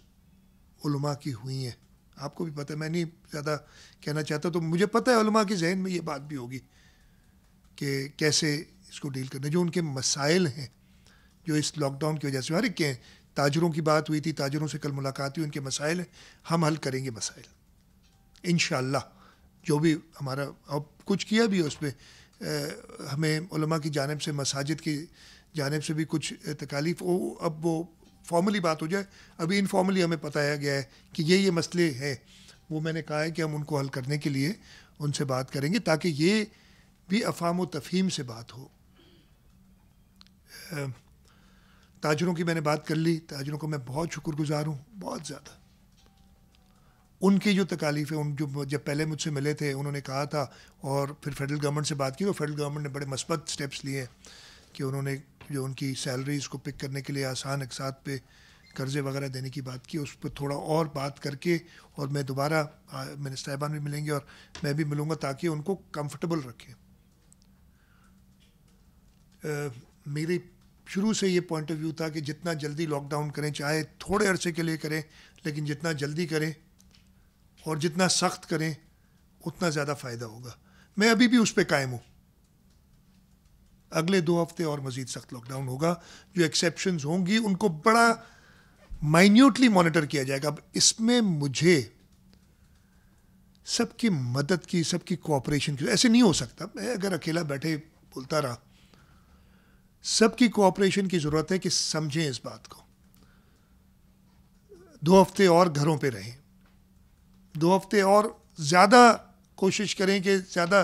Speaker 1: علماء کی ہوئی ہیں, آپ کو بھی پتہ ہے, میں نہیں زیادہ کہنا چاہتا, تو مجھے پتہ ہے علماء کے ذہن میں یہ بات بھی ہوگی کہ کیسے اس کو ڈیل کرنا. جو ان کے مسائل ہیں جو اس لاک ڈاؤن کی وجہ سے, ہر ایک کے تاجروں کی بات ہوئی تھی, تاجروں سے کل ملاقات ہوئی, ان کے مسائل ہیں, ہم حل کریں گے مسائل انشاءاللہ. جو بھی ہمارا اب کچھ کیا بھی ہے اس پہ, ہمیں علماء کی جانب سے, مساجد کی جانب سے بھی کچھ تکالیف, اب وہ فارملی بات ہو جائے. ابھی انفارملی ہمیں بتایا گیا ہے کہ یہ مسئلے ہیں, وہ میں نے کہا ہے کہ ہم ان کو حل کرنے کے لیے ان سے بات کریں گے تاکہ یہ بھی افہام و تفہیم سے بات ہو. تاجروں کی میں نے بات کر لی, تاجروں کو میں بہت شکر گزار ہوں, بہت زیادہ. ان کی جو تکالیف ہے, ان جو جب پہلے مجھ سے ملے تھے انہوں نے کہا تھا, اور پھر فیڈرل گورنمنٹ سے بات کی تو فیڈرل گورنمنٹ نے بڑے مثبت سٹیپس لیے کہ انہوں نے جو ان کی سیلریز کو پک کرنے کے لیے آسان اقساط پہ قرضے وغیرہ دینے کی بات کی. اس پہ تھوڑا اور بات کر کے, اور میں دوبارہ منسٹر صاحبان بھی ملیں گے اور میں بھی ملوں گا تاکہ ان کو کمفرٹیبل رکھیں. میری شروع سے یہ پوائنٹ آف ویو تھا کہ جتنا جلدی لاک ڈاؤن کریں, چاہے تھوڑے عرصے کے لیے کریں, لیکن جتنا جلدی کریں اور جتنا سخت کریں اتنا زیادہ فائدہ ہوگا. میں ابھی بھی اس پہ قائم ہوں. اگلے 2 ہفتے اور مزید سخت لاک ڈاؤن ہوگا. جو ایکسیپشنز ہوں گی ان کو بڑا مائنیوٹلی مانیٹر کیا جائے گا. اب اس میں مجھے سب کی مدد کی, سب کی کوآپریشن کی, ایسے نہیں ہو سکتا. میں اگر اکیلا بیٹھے بولتا رہا, سب کی کوآپریشن کی ضرورت ہے کہ سمجھیں اس بات کو. 2 ہفتے اور گھروں پہ رہیں, 2 ہفتے اور زیادہ کوشش کریں کہ زیادہ,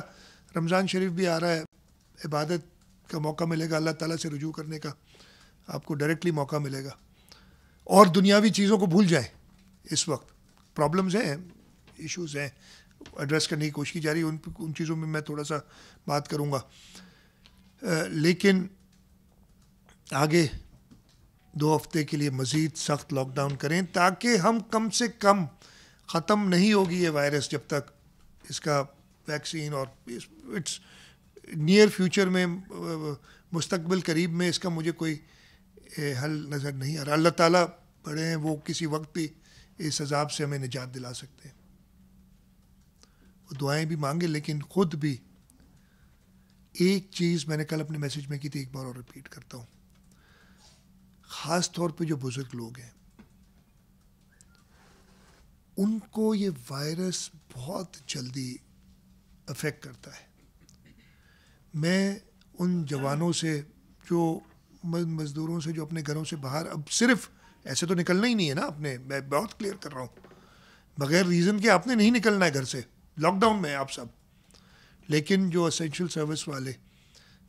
Speaker 1: رمضان شریف بھی آ رہا ہے, عبادت کا موقع ملے گا, اللہ تعالیٰ سے رجوع کرنے کا آپ کو ڈائریکٹلی موقع ملے گا, اور دنیاوی چیزوں کو بھول جائیں. اس وقت پرابلمز ہیں, ایشوز ہیں, ایڈریس کرنے کی کوشش کی جا رہی ہے, ان چیزوں میں میں تھوڑا سا بات کروں گا. لیکن آگے 2 ہفتے کے لیے مزید سخت لاک ڈاؤن کریں تاکہ ہم کم سے کم, ختم نہیں ہوگی یہ وائرس جب تک اس کا ویکسین, اور اٹس نیئر فیوچر میں, مستقبل قریب میں اس کا مجھے کوئی حل نظر نہیں آ رہا. اللہ تعالیٰ بڑے ہیں, وہ کسی وقت بھی اس عذاب سے ہمیں نجات دلا سکتے ہیں. وہ دعائیں بھی مانگے, لیکن خود بھی ایک چیز میں نے کل اپنے میسیج میں کی تھی, ایک بار اور ریپیٹ کرتا ہوں. خاص طور پہ جو بزرگ لوگ ہیں ان کو یہ وائرس بہت جلدی افیکٹ کرتا ہے. میں ان جوانوں سے, جو مزدوروں سے, جو اپنے گھروں سے باہر, اب صرف ایسے تو نکلنا ہی نہیں ہے نا اپنے, میں بہت کلیئر کر رہا ہوں, بغیر ریزن کے آپ نے نہیں نکلنا ہے گھر سے, لاک ڈاؤن میں آپ سب. لیکن جو اسینشیل سروس والے,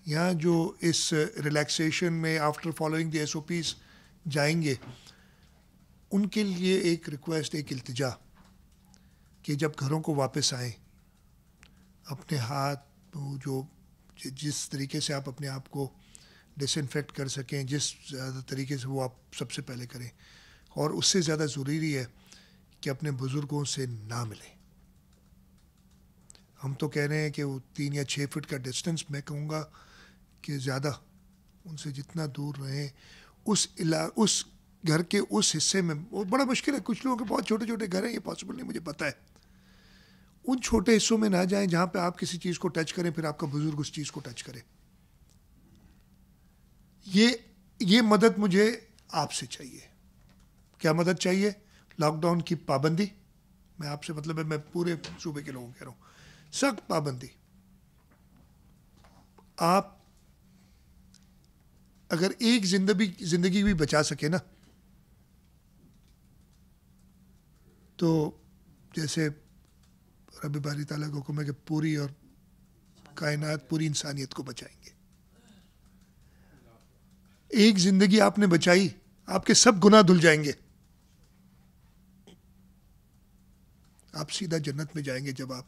Speaker 1: یہاں جو اس ریلیکسیشن میں آفٹر فالوئنگ دی SOPs جائیں گے, ان کے لیے ایک ریکویسٹ, ایک التجا کہ جب گھروں کو واپس آئیں, اپنے ہاتھ جو جس طریقے سے آپ اپنے آپ کو ڈس انفیکٹ کر سکیں, جس زیادہ طریقے سے وہ آپ سب سے پہلے کریں. اور اس سے زیادہ ضروری ہے کہ اپنے بزرگوں سے نہ ملیں. ہم تو کہہ رہے ہیں کہ وہ 3 یا 6 فٹ کا ڈسٹنس, میں کہوں گا کہ زیادہ, ان سے جتنا دور رہیں. اس گھر کے اس حصے میں بڑا مشکل ہے, کچھ لوگوں کے بہت چھوٹے چھوٹے گھر ہیں, یہ پاسبل نہیں, مجھے پتہ ہے. ان چھوٹے حصوں میں نہ جائیں جہاں پہ آپ کسی چیز کو ٹچ کریں پھر آپ کا بزرگ اس چیز کو ٹچ کرے. یہ مدد مجھے آپ سے چاہیے. کیا مدد چاہیے؟ لاک ڈاؤن کی پابندی. میں آپ سے مطلب ہے, میں پورے صوبے کے لوگوں کہہ رہا ہوں, سخت پابندی. آپ اگر ایک زندگی بھی بچا سکے نا, تو جیسے رب باری تعالیٰ کا حکم ہے کہ پوری اور کائنات, پوری انسانیت کو بچائیں گے. ایک زندگی آپ نے بچائی, آپ کے سب گناہ دھل جائیں گے, آپ سیدھا جنت میں جائیں گے جب آپ.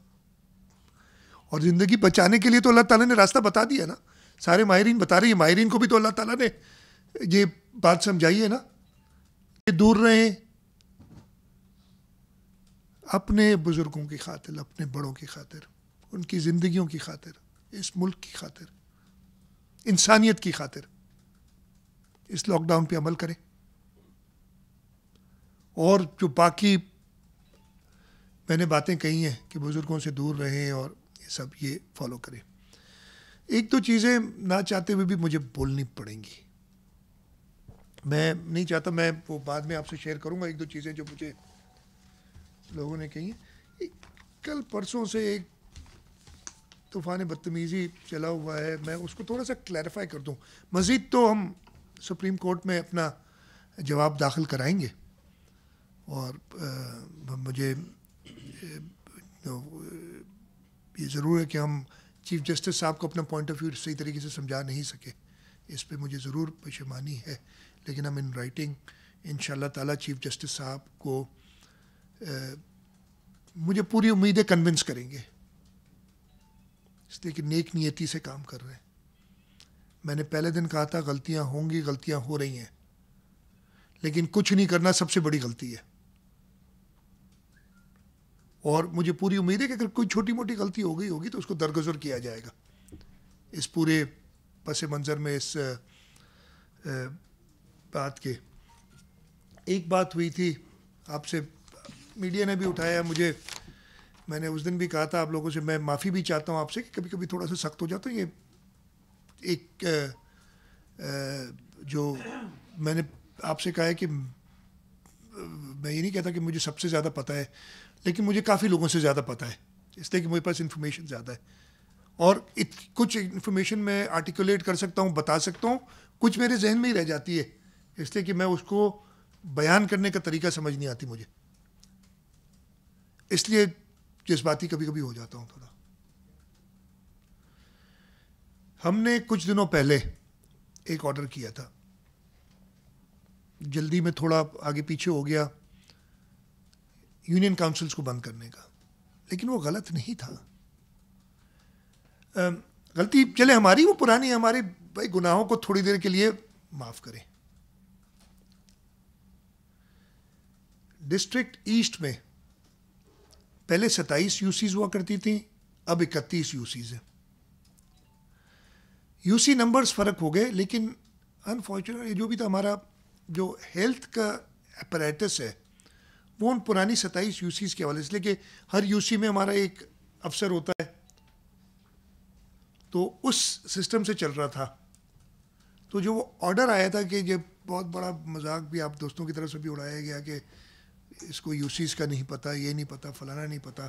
Speaker 1: اور زندگی بچانے کے لیے تو اللہ تعالیٰ نے راستہ بتا دیا نا, سارے ماہرین بتا رہی ہیں, ماہرین کو بھی تو اللہ تعالیٰ نے یہ بات سمجھائیے نا کہ دور رہیں اپنے بزرگوں کی خاطر، اپنے بڑوں کی خاطر، ان کی زندگیوں کی خاطر، اس ملک کی خاطر، انسانیت کی خاطر اس لاک ڈاؤن پہ عمل کریں، اور جو باقی میں نے باتیں کہی ہیں کہ بزرگوں سے دور رہیں اور یہ سب یہ فالو کریں. ایک دو چیزیں نہ چاہتے ہوئے بھی مجھے بولنی پڑیں گی. میں نہیں چاہتا، میں وہ بعد میں آپ سے شیئر کروں گا ایک دو چیزیں جو مجھے لوگوں نے کہی ہیں. کل پرسوں سے ایک طوفان بدتمیزی چلا ہوا ہے، میں اس کو تھوڑا سا کلیریفائی کر دوں. مزید تو ہم سپریم کورٹ میں اپنا جواب داخل کرائیں گے، اور مجھے یہ ضرور ہے کہ ہم چیف جسٹس صاحب کو اپنا پوائنٹ آف ویو صحیح طریقے سے سمجھا نہیں سکے، اس پہ مجھے ضرور پشیمانی ہے، لیکن ہم ان رائٹنگ ان شاء اللہ تعالیٰ چیف جسٹس صاحب کو مجھے پوری امید ہے کنونس کریں گے، اس لیے کہ نیک نیتی سے کام کر رہے ہیں. میں نے پہلے دن کہا تھا غلطیاں ہوں گی، غلطیاں ہو رہی ہیں، لیکن کچھ نہیں کرنا سب سے بڑی غلطی ہے. اور مجھے پوری امید ہے کہ اگر کوئی چھوٹی موٹی غلطی ہو گئی ہوگی تو اس کو درگزر کیا جائے گا. اس پورے پس منظر میں اس بات کے ایک بات ہوئی تھی آپ سے، میڈیا نے بھی اٹھایا مجھے، میں نے اس دن بھی کہا تھا آپ لوگوں سے، میں معافی بھی چاہتا ہوں آپ سے کہ کبھی کبھی تھوڑا سا سخت ہو جاتا ہوں. یہ ایک جو میں نے آپ سے کہا ہے کہ میں یہ نہیں کہتا کہ مجھے سب سے زیادہ پتہ ہے، لیکن مجھے کافی لوگوں سے زیادہ پتہ ہے، اس لیے کہ میرے پاس انفارمیشن زیادہ ہے، اور کچھ انفارمیشن میں آرٹیکولیٹ کر سکتا ہوں، بتا سکتا ہوں، کچھ میرے ذہن میں ہی رہ جاتی ہے، اس لیے کہ میں اس کو بیان کرنے کا طریقہ سمجھ نہیں آتی مجھے، اس لیے جذباتی کبھی کبھی ہو جاتا ہوں تھوڑا. ہم نے کچھ دنوں پہلے ایک آرڈر کیا تھا، جلدی میں تھوڑا آگے پیچھے ہو گیا، یونین کاؤنسلز کو بند کرنے کا، لیکن وہ غلط نہیں تھا. غلطی چلے ہماری، وہ پرانی ہمارے بھائی گناہوں کو تھوڑی دیر کے لیے معاف کریں. ڈسٹرکٹ ایسٹ میں پہلے 27 یو سیز ہوا کرتی تھیں، اب 31 یو سیز ہیں. یو سی نمبرز فرق ہو گئے، لیکن انفارچونیٹلی جو بھی تھا ہمارا جو ہیلتھ کا اپریٹس ہے وہ ان پرانی 27 یو سیز کے حوالے سے، اس لیے کہ ہر یو سی میں ہمارا ایک افسر ہوتا ہے، تو اس سسٹم سے چل رہا تھا. تو جو وہ آرڈر آیا تھا کہ یہ بہت بڑا مذاق بھی آپ دوستوں کی طرف سے بھی اڑایا گیا کہ اس کو یو سیز کا نہیں پتہ، یہ نہیں پتہ، فلانا نہیں پتہ.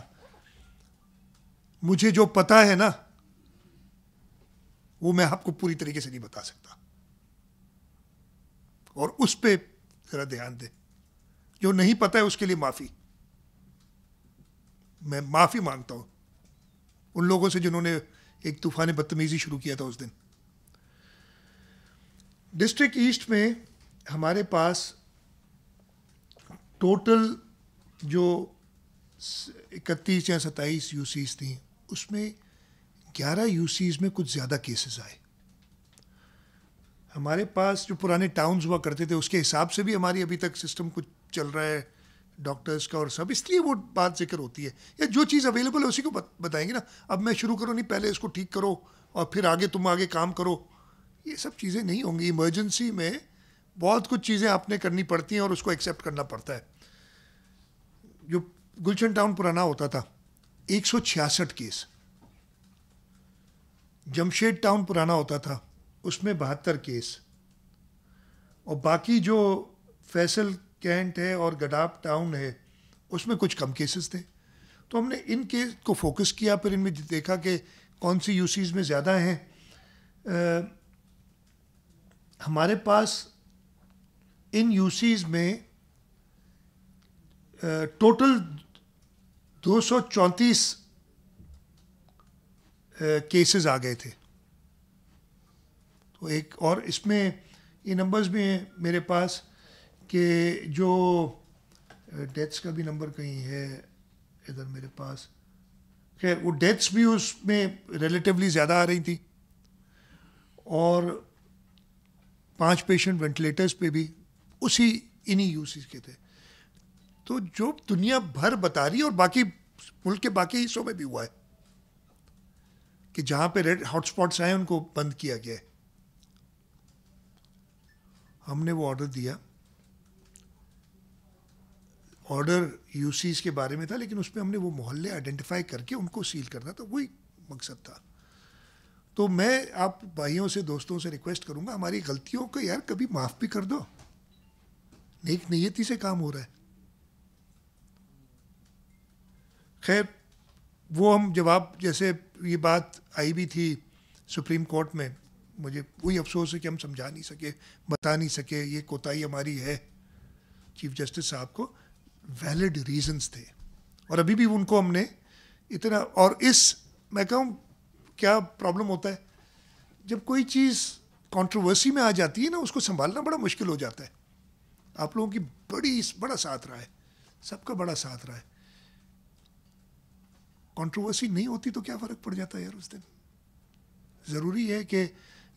Speaker 1: مجھے جو پتہ ہے نا وہ میں آپ کو پوری طریقے سے نہیں بتا سکتا، اور اس پہ ذرا دھیان دیں. جو نہیں پتہ ہے اس کے لیے معافی، میں معافی مانگتا ہوں ان لوگوں سے جنہوں نے ایک طوفان بدتمیزی شروع کیا تھا اس دن. ڈسٹرکٹ ایسٹ میں ہمارے پاس ٹوٹل جو 31 یا 27 یو سیز تھیں، اس میں 11 یو سیز میں کچھ زیادہ کیسز آئے. ہمارے پاس جو پرانے ٹاؤنز ہوا کرتے تھے اس کے حساب سے بھی ہماری ابھی تک سسٹم کچھ چل رہا ہے ڈاکٹرز کا اور سب، اس لیے وہ بات ذکر ہوتی ہے. یا جو چیز اویلیبل ہے اسی کو بتائیں گے نا. اب میں شروع کروں نہیں، پہلے اس کو ٹھیک کرو اور پھر آگے تم آگے کام کرو، یہ سب چیزیں نہیں ہوں گی. ایمرجنسی میں بہت کچھ چیزیں آپ نے کرنی پڑتی ہیں اور اس کو ایکسیپٹ کرنا پڑتا ہے. جو گلشن ٹاؤن پرانا ہوتا تھا 166 کیس، جمشید ٹاؤن پرانا ہوتا تھا اس میں 72 کیس، اور باقی جو فیصل کینٹ ہے اور گڈاپ ٹاؤن ہے اس میں کچھ کم کیسز تھے. تو ہم نے ان کیس کو فوکس کیا، پھر ان میں دیکھا کہ کون سی یو سیز میں زیادہ ہیں. ہمارے پاس ان یو سیز میں ٹوٹل 234 کیسز آ گئے تھے. تو ایک اور اس میں یہ نمبرز بھی ہیں میرے پاس کہ جو ڈیتھس کا بھی نمبر کہیں ہے ادھر میرے پاس. خیر وہ ڈیتھس بھی اس میں ریلیٹیولی زیادہ آ رہی تھی، اور 5 پیشنٹ وینٹیلیٹرز پہ بھی اسی انہی یوسیز کے تھے. تو جو دنیا بھر بتا رہی ہے اور باقی ملک کے باقی حصوں میں بھی ہوا ہے کہ جہاں پہ ریڈ ہاٹ اسپاٹس آئے ان کو بند کیا گیا ہے. ہم نے وہ آرڈر دیا. آرڈر یو سیز کے بارے میں تھا لیکن اس میں ہم نے وہ محلے آئیڈینٹیفائی کر کے ان کو سیل کرنا تھا, وہی مقصد تھا. تو میں آپ بھائیوں سے دوستوں سے ریکویسٹ کروں گا ہماری غلطیوں کو یار کبھی معاف بھی کر دو. نیک نیتی سے کام ہو رہا ہے. خیر وہ ہم جواب جیسے یہ بات آئی بھی تھی سپریم کورٹ میں, مجھے وہی افسوس ہے کہ ہم سمجھا نہیں سکے, بتا نہیں سکے. یہ کوتاہی ہماری ہے. چیف جسٹس صاحب کو ویلڈ ریزنز تھے اور ابھی بھی ان کو ہم نے اتنا. اور میں کہوں کیا پرابلم ہوتا ہے جب کوئی چیز کنٹروورسی میں آ جاتی ہے نا, اس کو سنبھالنا بڑا مشکل ہو جاتا ہے. آپ لوگوں کی بڑا ساتھ رہا ہے, سب کا بڑا ساتھ رہا ہے. کنٹروورسی نہیں ہوتی تو کیا فرق پڑ جاتا ہے یار اس دن. ضروری ہے کہ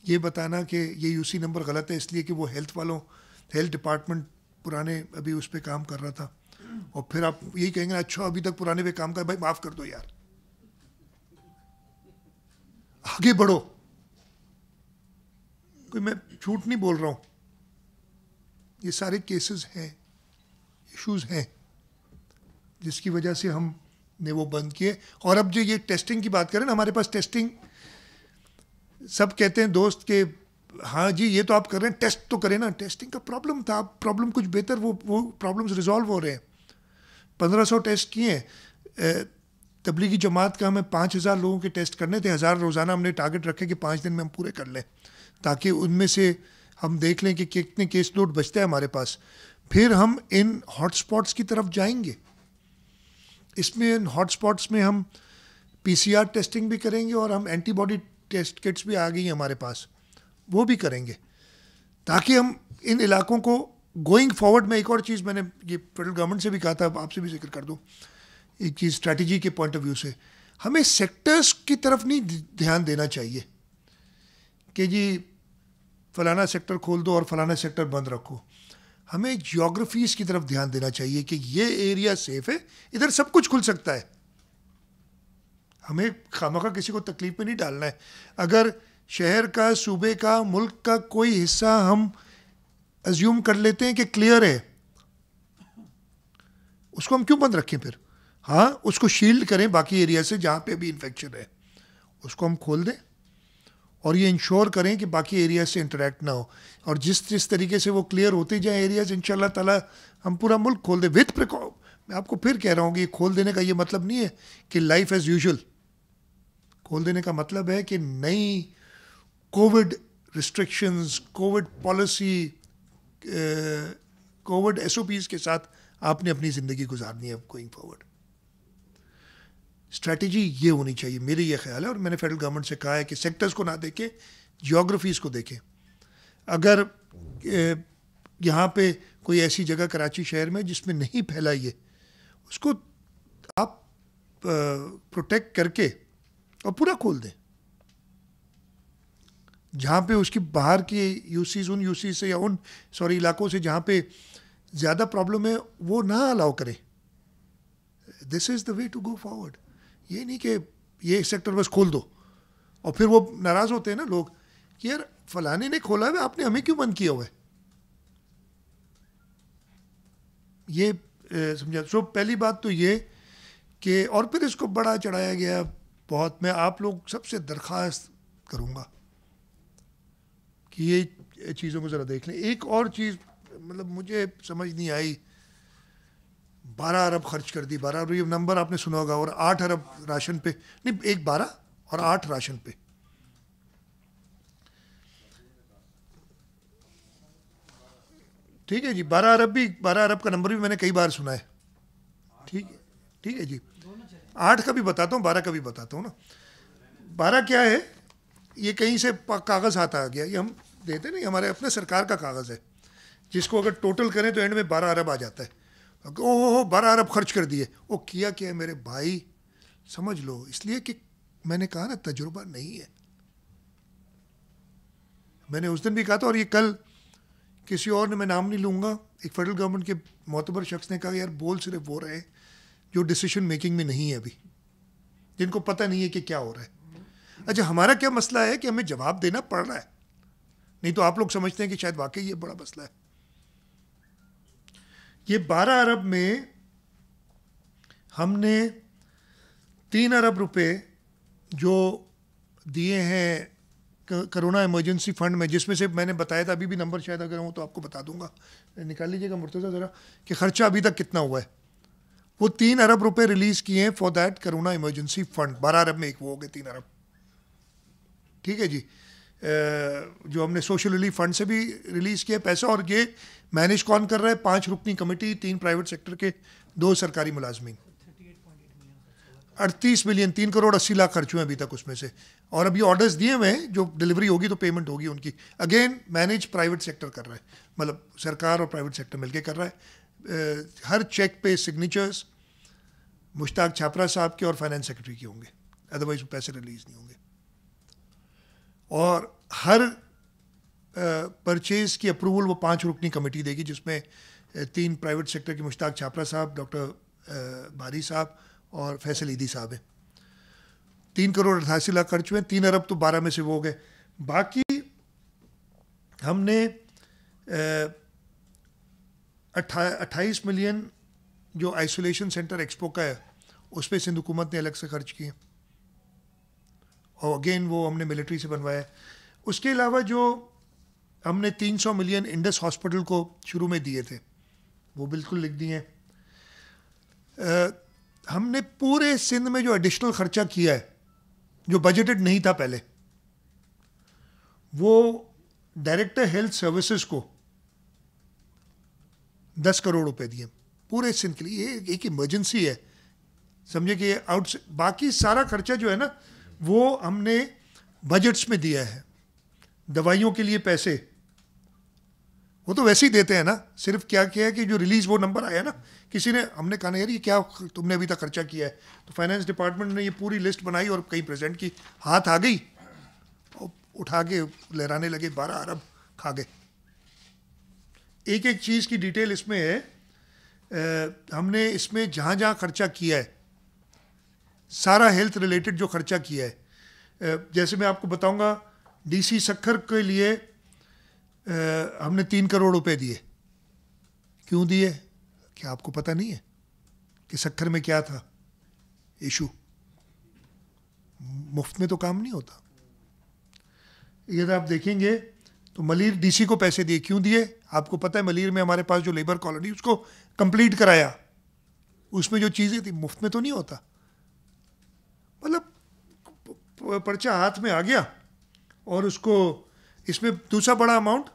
Speaker 1: یہ بتانا کہ یہ یو سی نمبر غلط ہے اس لیے کہ وہ ہیلتھ ڈپارٹمنٹ پرانے ابھی اس پہ کام کر رہا تھا, اور پھر آپ یہی کہیں گے اچھا ابھی تک پرانے پہ کام کر, بھائی معاف کر دو یار, آگے بڑھو. کوئی میں جھوٹ نہیں بول رہا ہوں, یہ سارے کیسز ہیں, ایشوز ہیں جس کی وجہ سے ہم نے وہ بند کیے. اور اب جو یہ ٹیسٹنگ کی بات کریں نا, ہمارے پاس ٹیسٹنگ سب کہتے ہیں دوست کہ ہاں جی یہ تو آپ کر رہے ہیں, ٹیسٹ تو کریں نا. ٹیسٹنگ کا پرابلم تھا, پرابلم کچھ بہتر, وہ پرابلمز ریزالو ہو رہے ہیں. 1500 ٹیسٹ کیے ہیں. تبلیغی جماعت کا ہمیں 5000 لوگوں کے ٹیسٹ کرنے تھے. 1000 روزانہ ہم نے ٹارگٹ رکھے کہ 5 دن میں ہم پورے کر لیں, تاکہ ان میں سے ہم دیکھ لیں کہ کتنے کیس لوڈ بچتا ہے ہمارے پاس. پھر ہم ان ہاٹ اسپاٹس کی طرف جائیں گے. اس میں ان ہاٹ اسپاٹس میں ہم پی سی آر ٹیسٹنگ بھی کریں گے, اور ہم اینٹی باڈی ٹیسٹ کٹس بھی آ گئی ہیں ہمارے پاس, وہ بھی کریں گے, تاکہ ہم ان علاقوں کو گوئنگ فارورڈ میں. ایک اور چیز میں نے یہ فیڈرل گورنمنٹ سے بھی کہا تھا, آپ سے بھی ذکر کر دوں, ایک چیز اسٹریٹجی کے پوائنٹ آف ویو سے ہمیں سیکٹرز کی طرف نہیں دھیان دینا چاہیے کہ جی فلانا سیکٹر کھول دو اور فلانا سیکٹر بند رکھو. ہمیں جیوگرافیز کی طرف دھیان دینا چاہیے کہ یہ ایریا سیف ہے, ادھر سب کچھ کھل سکتا ہے. ہمیں خامخواہ کسی کو تکلیف میں نہیں ڈالنا ہے. اگر شہر کا, صوبے کا, ملک کا کوئی حصہ ہم ازیوم کر لیتے ہیں کہ کلیئر ہے, اس کو ہم کیوں بند رکھیں پھر؟ ہاں اس کو شیلڈ کریں باقی ایریا سے جہاں پہ ابھی انفیکشن ہے, اس کو ہم کھول دیں اور یہ انشور کریں کہ باقی ایریا سے انٹریکٹ نہ ہو. اور جس طریقے سے وہ کلیئر ہوتے جائیں ایریاز, ان شاء اللہ تعالیٰ ہم پورا ملک کھول دیں وتھ میں آپ کو پھر کہہ رہا ہوں کہ یہ کھول دینے کا یہ مطلب نہیں ہے کہ لائف ایز یوزول. کھول دینے کا مطلب ہے کہ نئی covid restrictions, covid policy, covid S O Ps کے ساتھ آپ نے اپنی زندگی گزارنی ہے گوئنگ فارورڈ. اسٹریٹجی یہ ہونی چاہیے, میری یہ خیال ہے. اور میں نے فیڈرل گورنمنٹ سے کہا ہے کہ سیکٹرز کو نہ دیکھیں, جیوگرافیز کو دیکھیں. اگر یہاں پہ کوئی ایسی جگہ کراچی شہر میں جس میں نہیں پھیلا یہ, اس کو آپ پروٹیکٹ کر کے اور پورا کھول دیں. جہاں پہ اس کی باہر کی یوسیز, ان یوسیز سے یا ان علاقوں سے جہاں پہ زیادہ پرابلم ہے وہ نہ الاؤ کریں. دس از دا وے ٹو گو فارورڈ. یہ نہیں کہ یہ سیکٹر بس کھول دو اور پھر وہ ناراض ہوتے ہیں نا لوگ کہ یار فلانے نے کھولا ہے, آپ نے ہمیں کیوں بند کیا ہوا ہے. یہ سمجھا. سو پہلی بات تو یہ کہ, اور پھر اس کو بڑا چڑھایا گیا بہت. میں آپ لوگ سب سے درخواست کروں گا کہ یہ چیزوں کو ذرا دیکھ لیں. ایک اور چیز مطلب مجھے سمجھ نہیں آئی, 12 ارب خرچ کر دی. 12 ارب یہ نمبر آپ نے سنا ہوگا, اور 8 ارب راشن پہ, نہیں ایک 12 اور 8 راشن پہ. ٹھیک ہے جی, 12 ارب کا نمبر بھی میں نے کئی بار سنا ہے. ٹھیک ہے جی, 8 کا بھی بتاتا ہوں, 12 کا بھی بتاتا ہوں نا. 12 کیا ہے, یہ کہیں سے کاغذ ہاتھ آ گیا, یہ ہم دیتے نا, یہ ہمارے اپنے سرکار کا کاغذ ہے جس کو اگر ٹوٹل کریں تو اینڈ میں 12 ارب آ جاتا ہے. او 12 ارب خرچ کر دیے. وہ کیا ہے میرے بھائی, سمجھ لو, اس لیے کہ میں نے کہا نا تجربہ نہیں ہے. میں نے اس دن بھی کہا تھا, اور یہ کل کسی اور نے, میں نام نہیں لوں گا, ایک فیڈرل گورنمنٹ کے معتبر شخص نے کہا یار بول صرف وہ رہے جو ڈیسیشن میکنگ میں نہیں ہے ابھی, جن کو پتہ نہیں ہے کہ کیا ہو رہا ہے. اچھا ہمارا کیا مسئلہ ہے کہ ہمیں جواب دینا پڑ رہا ہے, نہیں تو آپ لوگ سمجھتے ہیں کہ شاید واقعی یہ بڑا مسئلہ ہے. یہ 12 ارب میں ہم نے 3 ارب روپے جو دیے ہیں کرونا ایمرجنسی فنڈ میں, جس میں سے میں نے بتایا تھا, ابھی بھی نمبر شاید اگر ہوں تو آپ کو بتا دوں گا, نکال لیجیے گا مرتضیٰ ذرا, کہ خرچہ ابھی تک کتنا ہوا ہے. وہ 3 ارب روپے ریلیز کیے ہیں for that corona emergency fund. 12 ارب میں ایک وہ ہو گئے 3 ارب, ٹھیک ہے جی, جو ہم نے سوشل ریلیف فنڈ سے بھی ریلیز کیا پیسہ. اور یہ مینیج کون کر رہا ہے؟ 5 رکنی کمیٹی, 3 پرائیویٹ سیکٹر کے 2 سرکاری ملازمین. 38 ملین 3 کروڑ 80 لاکھ خرچ ہوئے ابھی تک اس میں سے, اور ابھی آرڈرز دیے ہوئے ہیں, جو ڈلیوری ہوگی تو پیمنٹ ہوگی ان کی. اگین مینیج پرائیویٹ سیکٹر کر رہا ہے, مطلب سرکار اور پرائیویٹ سیکٹر مل کے کر رہا ہے. ہر چیک پہ سگنیچرز مشتاق چھاپرا صاحب کے اور فائنانس سیکرٹری کے ہوں گے, ادروائز وہ پیسے ریلیز نہیں ہوں گے. اور ہر پرچیز کی اپروول وہ 5 رکنی کمیٹی دے گی, جس میں 3 پرائیویٹ سیکٹر کے مشتاق چھاپرا صاحب, ڈاکٹر باری صاحب اور فیصل عیدی صاحب ہیں. 3 کروڑ 88 لاکھ خرچ ہوئے. 3 ارب تو 12 میں سے وہ ہو گئے. باقی ہم نے 28 ملین جو آئسولیشن سینٹر ایکسپو کا ہے اس پہ سندھ حکومت نے الگ سے خرچ کیے, اور اگین وہ ہم نے ملٹری سے بنوایا. اس کے علاوہ جو ہم نے 300 ملین انڈس ہاسپٹل کو شروع میں دیے تھے وہ بالکل لکھ دیے ہیں. ہم نے پورے سندھ میں جو ایڈیشنل خرچہ کیا ہے جو بجٹڈ نہیں تھا پہلے, وہ ڈائریکٹر ہیلتھ سروسز کو 10 کروڑ روپے دیے پورے سندھ کے لیے. یہ ایک ایمرجنسی ہے, سمجھے کہ باقی سارا خرچہ جو ہے نا وہ ہم نے بجٹس میں دیا ہے. دوائیوں کے لیے پیسے وہ تو ویسے ہی دیتے ہیں نا, صرف کیا ہے کہ جو ریلیز وہ نمبر آیا نا, کسی نے, ہم نے کہا نا یار یہ کیا تم نے ابھی تک خرچہ کیا ہے, تو فائنانس ڈپارٹمنٹ نے یہ پوری لسٹ بنائی اور کہیں پریزنٹ کی, ہاتھ آ گئی, اٹھا کے لہرانے لگے, 12 ارب کھا گئے. ایک ایک چیز کی ڈیٹیل اس میں ہے. ہم نے اس میں جہاں جہاں خرچہ کیا ہے سارا ہیلتھ ریلیٹڈ جو خرچہ کیا ہے, جیسے میں آپ کو بتاؤں گا, ڈی سی سکھر کے لیے ہم نے 3 کروڑ روپے دیے. کیوں دیے؟ کیا آپ کو پتہ نہیں ہے کہ سکھر میں کیا تھا ایشو؟ مفت میں تو کام نہیں ہوتا. اگر آپ دیکھیں گے تو ملیر ڈی سی کو پیسے دیے. کیوں دیے؟ آپ کو پتہ ہے ملیر میں ہمارے پاس جو لیبر کالونی اس کو کمپلیٹ کرایا, اس میں جو چیزیں تھیں مفت میں تو نہیں ہوتا. مطلب پرچہ ہاتھ میں آ گیا, اور اس کو, اس میں دوسرا بڑا اماؤنٹ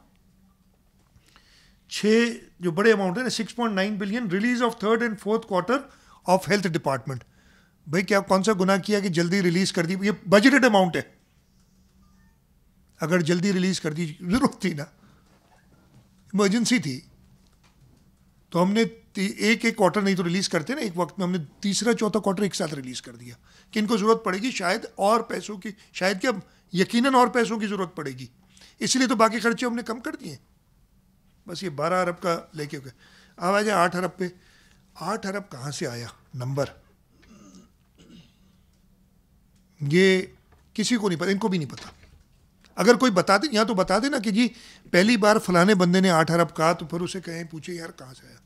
Speaker 1: 6 جو بڑے اماؤنٹ ہے نا 6.9 billion release of 3rd and 4th quarter of health department. بھائی کیا کون سا گناہ کیا کہ جلدی ریلیز کر دی؟ یہ بجٹڈ اماؤنٹ ہے, اگر جلدی ریلیز کر دی, ضرورت تھی نا, ایمرجنسی تھی, تو ہم نے ایک کوارٹر نہیں تو ریلیز کرتے نا ایک وقت میں, ہم نے تیسرا چوتھا کوارٹر ایک ساتھ ریلیز کر دیا کہ ان کو ضرورت پڑے گی شاید اور پیسوں کی, شاید کیا یقیناً اور پیسوں کی ضرورت پڑے گی, اس لیے تو باقی خرچے ہم نے کم کر دیے. بس یہ 12 ارب کا لے کے گئے. اب آ جائے 8 ارب پہ. 8 ارب کہاں سے آیا نمبر؟ یہ کسی کو نہیں پتا, ان کو بھی نہیں پتا. اگر کوئی بتا دے, یہاں تو بتا دے نا کہ جی پہلی بار فلانے بندے نے 8 ارب کہا, تو پھر اسے کہیں پوچھے یار کہاں سے آیا.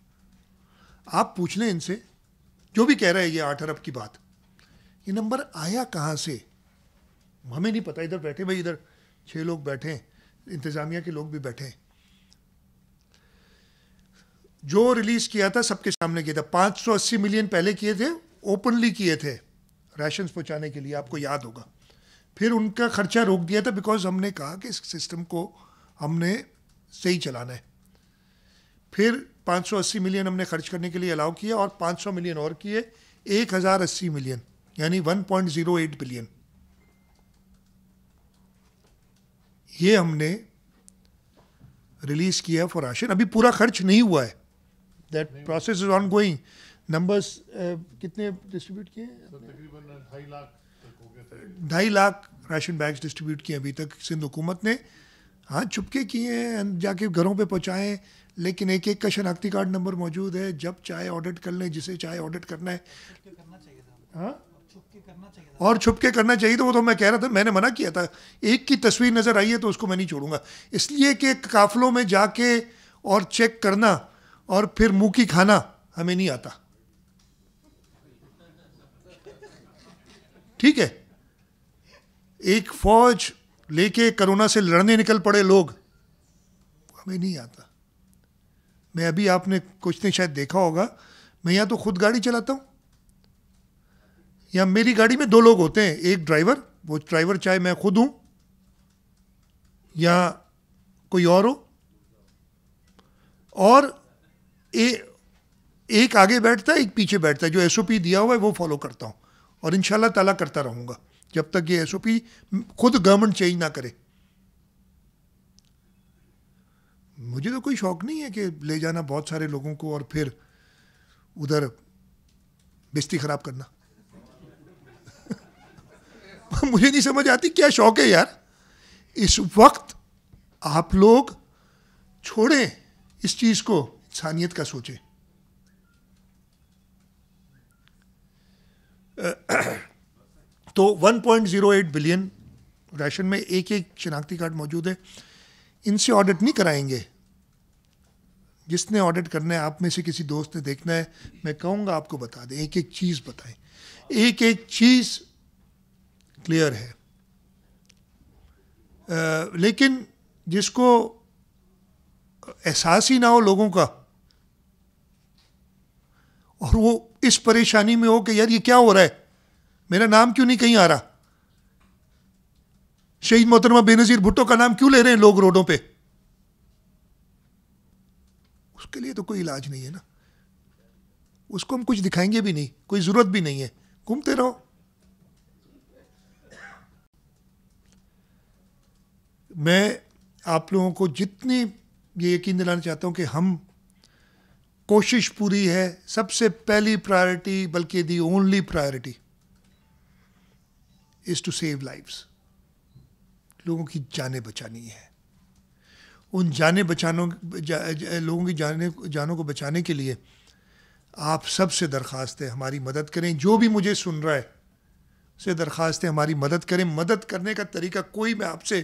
Speaker 1: آپ پوچھ لیں ان سے جو بھی کہہ رہے ہیں یہ 8 ارب کی بات, یہ نمبر آیا کہاں سے؟ ہمیں نہیں پتا. ادھر بیٹھے بھائی, ادھر 6 لوگ بیٹھے ہیں, انتظامیہ کے لوگ بھی بیٹھے ہیں. جو ریلیز کیا تھا سب کے سامنے کیا تھا. 580 ملین پہلے کیے تھے, اوپنلی کیے تھے ریشنز پہنچانے کے لیے, آپ کو یاد ہوگا. پھر ان کا خرچہ روک دیا تھا بیکاز ہم نے کہا کہ اس سسٹم کو ہم نے صحیح چلانا ہے. پھر 580 ملین ہم نے خرچ کرنے کے لیے الاؤ کیا, اور 500 ملین اور کیے, 1080 ملین یعنی 1.08 بلین. یہ ہم نے ریلیز کیا فار راشن. ابھی پورا خرچ نہیں ہوا ہے, that process is ongoing. Numbers کتنے ڈسٹریبیوٹ کیے؟
Speaker 2: تقریباً 2.5 lakh
Speaker 1: 2.5 lakh ration bags distribute کیے ابھی تک سندھ حکومت نے. ہاں چھپکے کیے ہیں, جا کے گھروں پہ پہنچائیں, لیکن ایک ایک کا شناختی کارڈ نمبر موجود ہے, جب چاہے آڈٹ کر لیں, جسے چاہے آڈٹ کرنا ہے. ہاں اور چھپ کے کرنا چاہیے, تو وہ تو میں کہہ رہا تھا, میں نے منع کیا تھا. ایک کی تصویر نظر آئی ہے تو اس کو میں نہیں چھوڑوں گا, اس لیے کہ قافلوں میں جا کے اور چیک کرنا اور پھر منہ کی کھانا ہمیں نہیں آتا. ٹھیک ہے, ایک فوج لے کے کرونا سے لڑنے نکل پڑے لوگ, ہمیں نہیں آتا. میں ابھی, آپ نے کچھ نے شاید دیکھا ہوگا, میں یا تو خود گاڑی چلاتا ہوں یا میری گاڑی میں 2 لوگ ہوتے ہیں, ایک ڈرائیور, وہ ڈرائیور چاہے میں خود ہوں یا کوئی اور ہو, اور ایک آگے بیٹھتا ہے ایک پیچھے بیٹھتا ہے. جو ایس او پی دیا ہوا ہے وہ فالو کرتا ہوں, اور انشاءاللہ تعالیٰ کرتا رہوں گا جب تک یہ ایس او پی خود گورنمنٹ چینج نہ کرے. مجھے تو کوئی شوق نہیں ہے کہ لے جانا بہت سارے لوگوں کو اور پھر ادھر بستی خراب کرنا. مجھے نہیں سمجھ آتی کیا شوق ہے یار. اس وقت آپ لوگ چھوڑیں اس چیز کو, انسانیت کا سوچیں. تو 1.08 بلین ریشن میں ایک ایک شناختی کارڈ موجود ہے. ان سے آڈٹ نہیں کرائیں گے. جس نے آڈٹ کرنا ہے, آپ میں سے کسی دوست نے دیکھنا ہے, میں کہوں گا آپ کو بتا دیں, ایک ایک چیز بتائیں, ایک ایک چیز کلیئر ہے. لیکن جس کو احساس ہی نہ ہو لوگوں کا, اور وہ اس پریشانی میں ہو کہ یار یہ کیا ہو رہا ہے, میرا نام کیوں نہیں کہیں آ رہا, شہید محترمہ بے نظیر بھٹو کا نام کیوں لے رہے ہیں لوگ روڈوں پہ, اس کے لیے تو کوئی علاج نہیں ہے نا. اس کو ہم کچھ دکھائیں گے بھی نہیں, کوئی ضرورت بھی نہیں ہے, گھومتے رہو. میں آپ لوگوں کو جتنی یہ یقین دلانا چاہتا ہوں کہ ہم, کوشش پوری ہے, سب سے پہلی پرائرٹی بلکہ the only priority is to save lives. لوگوں کی جانیں بچانی ہے. ان لوگوں کی جانوں کو بچانے کے لیے آپ سب سے درخواست ہے ہماری مدد کریں. جو بھی مجھے سن رہا ہے سے درخواست ہے ہماری مدد کریں. مدد کرنے کا طریقہ کوئی, میں آپ سے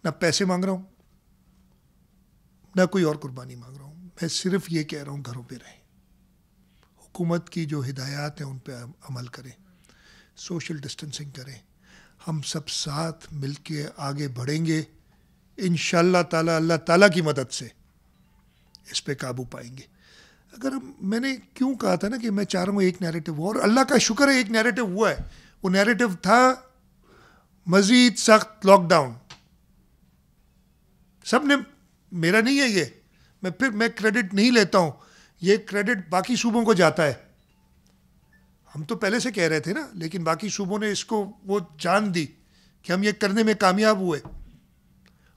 Speaker 1: نہ پیسے مانگ رہا ہوں نہ کوئی اور قربانی مانگ رہا ہوں. میں صرف یہ کہہ رہا ہوں گھروں پہ رہیں, حکومت کی جو ہدایات ہیں ان پہ عمل کریں, سوشل ڈسٹینسنگ کریں. ہم سب ساتھ مل کے آگے بڑھیں گے انشاءاللہ تعالیٰ. اللہ تعالیٰ کی مدد سے اس پہ قابو پائیں گے. اگر میں نے کیوں کہا تھا نا کہ میں چاہ رہا ہوں ایک نیریٹو ہوا, اور اللہ کا شکر ہے ایک نیریٹو ہوا ہے. وہ نیریٹو تھا مزید سخت لاک ڈاؤن. سب نے, میرا نہیں ہے یہ, میں کریڈٹ نہیں لیتا ہوں, یہ کریڈٹ باقی صوبوں کو جاتا ہے. ہم تو پہلے سے کہہ رہے تھے نا, لیکن باقی صوبوں نے اس کو وہ جان دی کہ ہم یہ کرنے میں کامیاب ہوئے.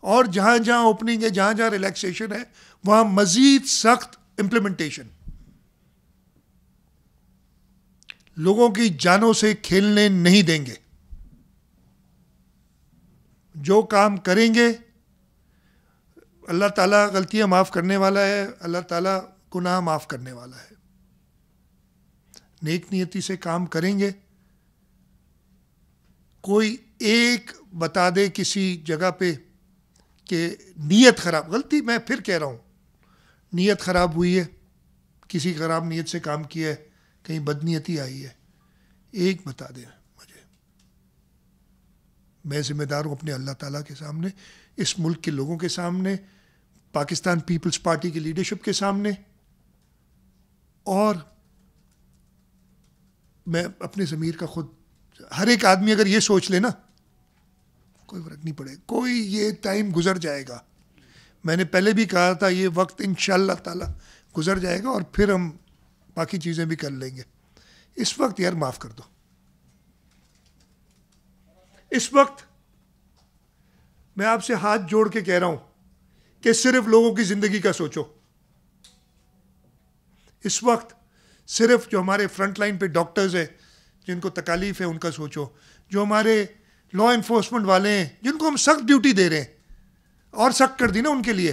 Speaker 1: اور جہاں جہاں اوپننگ ہے, جہاں جہاں ریلیکسیشن ہے, وہاں مزید سخت امپلیمنٹیشن. لوگوں کی جانوں سے کھیلنے نہیں دیں گے. جو کام کریں گے, اللہ تعالیٰ غلطیاں معاف کرنے والا ہے, اللہ تعالیٰ گناہ معاف کرنے والا ہے. نیک نیتی سے کام کریں گے. کوئی ایک بتا دے کسی جگہ پہ کہ نیت خراب, غلطی, میں پھر کہہ رہا ہوں, نیت خراب ہوئی ہے, کسی خراب نیت سے کام کیا ہے, کہیں بدنیتی آئی ہے, ایک بتا دیں مجھے. میں ذمہ دار ہوں اپنے اللہ تعالیٰ کے سامنے, اس ملک کے لوگوں کے سامنے, پاکستان پیپلز پارٹی کی لیڈرشپ کے سامنے, اور میں اپنے ضمیر کا خود. ہر ایک آدمی اگر یہ سوچ لے نا, کوئی فرق نہیں پڑے. کوئی, یہ ٹائم گزر جائے گا. میں نے پہلے بھی کہا تھا یہ وقت انشاءاللہ تعالی گزر جائے گا, اور پھر ہم باقی چیزیں بھی کر لیں گے. اس وقت یار معاف کر دو. اس وقت میں آپ سے ہاتھ جوڑ کے کہہ رہا ہوں کہ صرف لوگوں کی زندگی کا سوچو. اس وقت صرف جو ہمارے فرنٹ لائن پہ ڈاکٹرز ہیں جن کو تکالیف ہے ان کا سوچو. جو ہمارے لا انفورسمنٹ والے ہیں جن کو ہم سخت ڈیوٹی دے رہے ہیں, اور سخت کر دی نا ان کے لیے.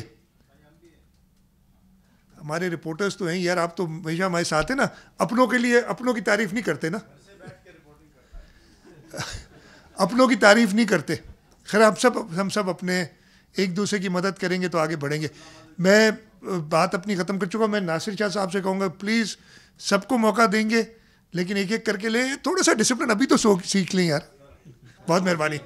Speaker 1: ہمارے رپورٹرز تو ہیں یار, آپ تو ہمیشہ ہمارے ساتھ ہیں نا, اپنوں کے لیے اپنوں کی تعریف نہیں کرتے نا, اپنوں کی تعریف نہیں کرتے. خیر ہم سب اپنے ایک دوسرے کی مدد کریں گے تو آگے بڑھیں گے. میں بات اپنی ختم کر چکا. میں ناصر شاہ صاحب سے کہوں گا پلیز سب کو موقع دیں گے لیکن ایک ایک کر کے لیں, تھوڑا سا ڈسپلن ابھی تو سیکھ لیں یار. بہت مہربانی.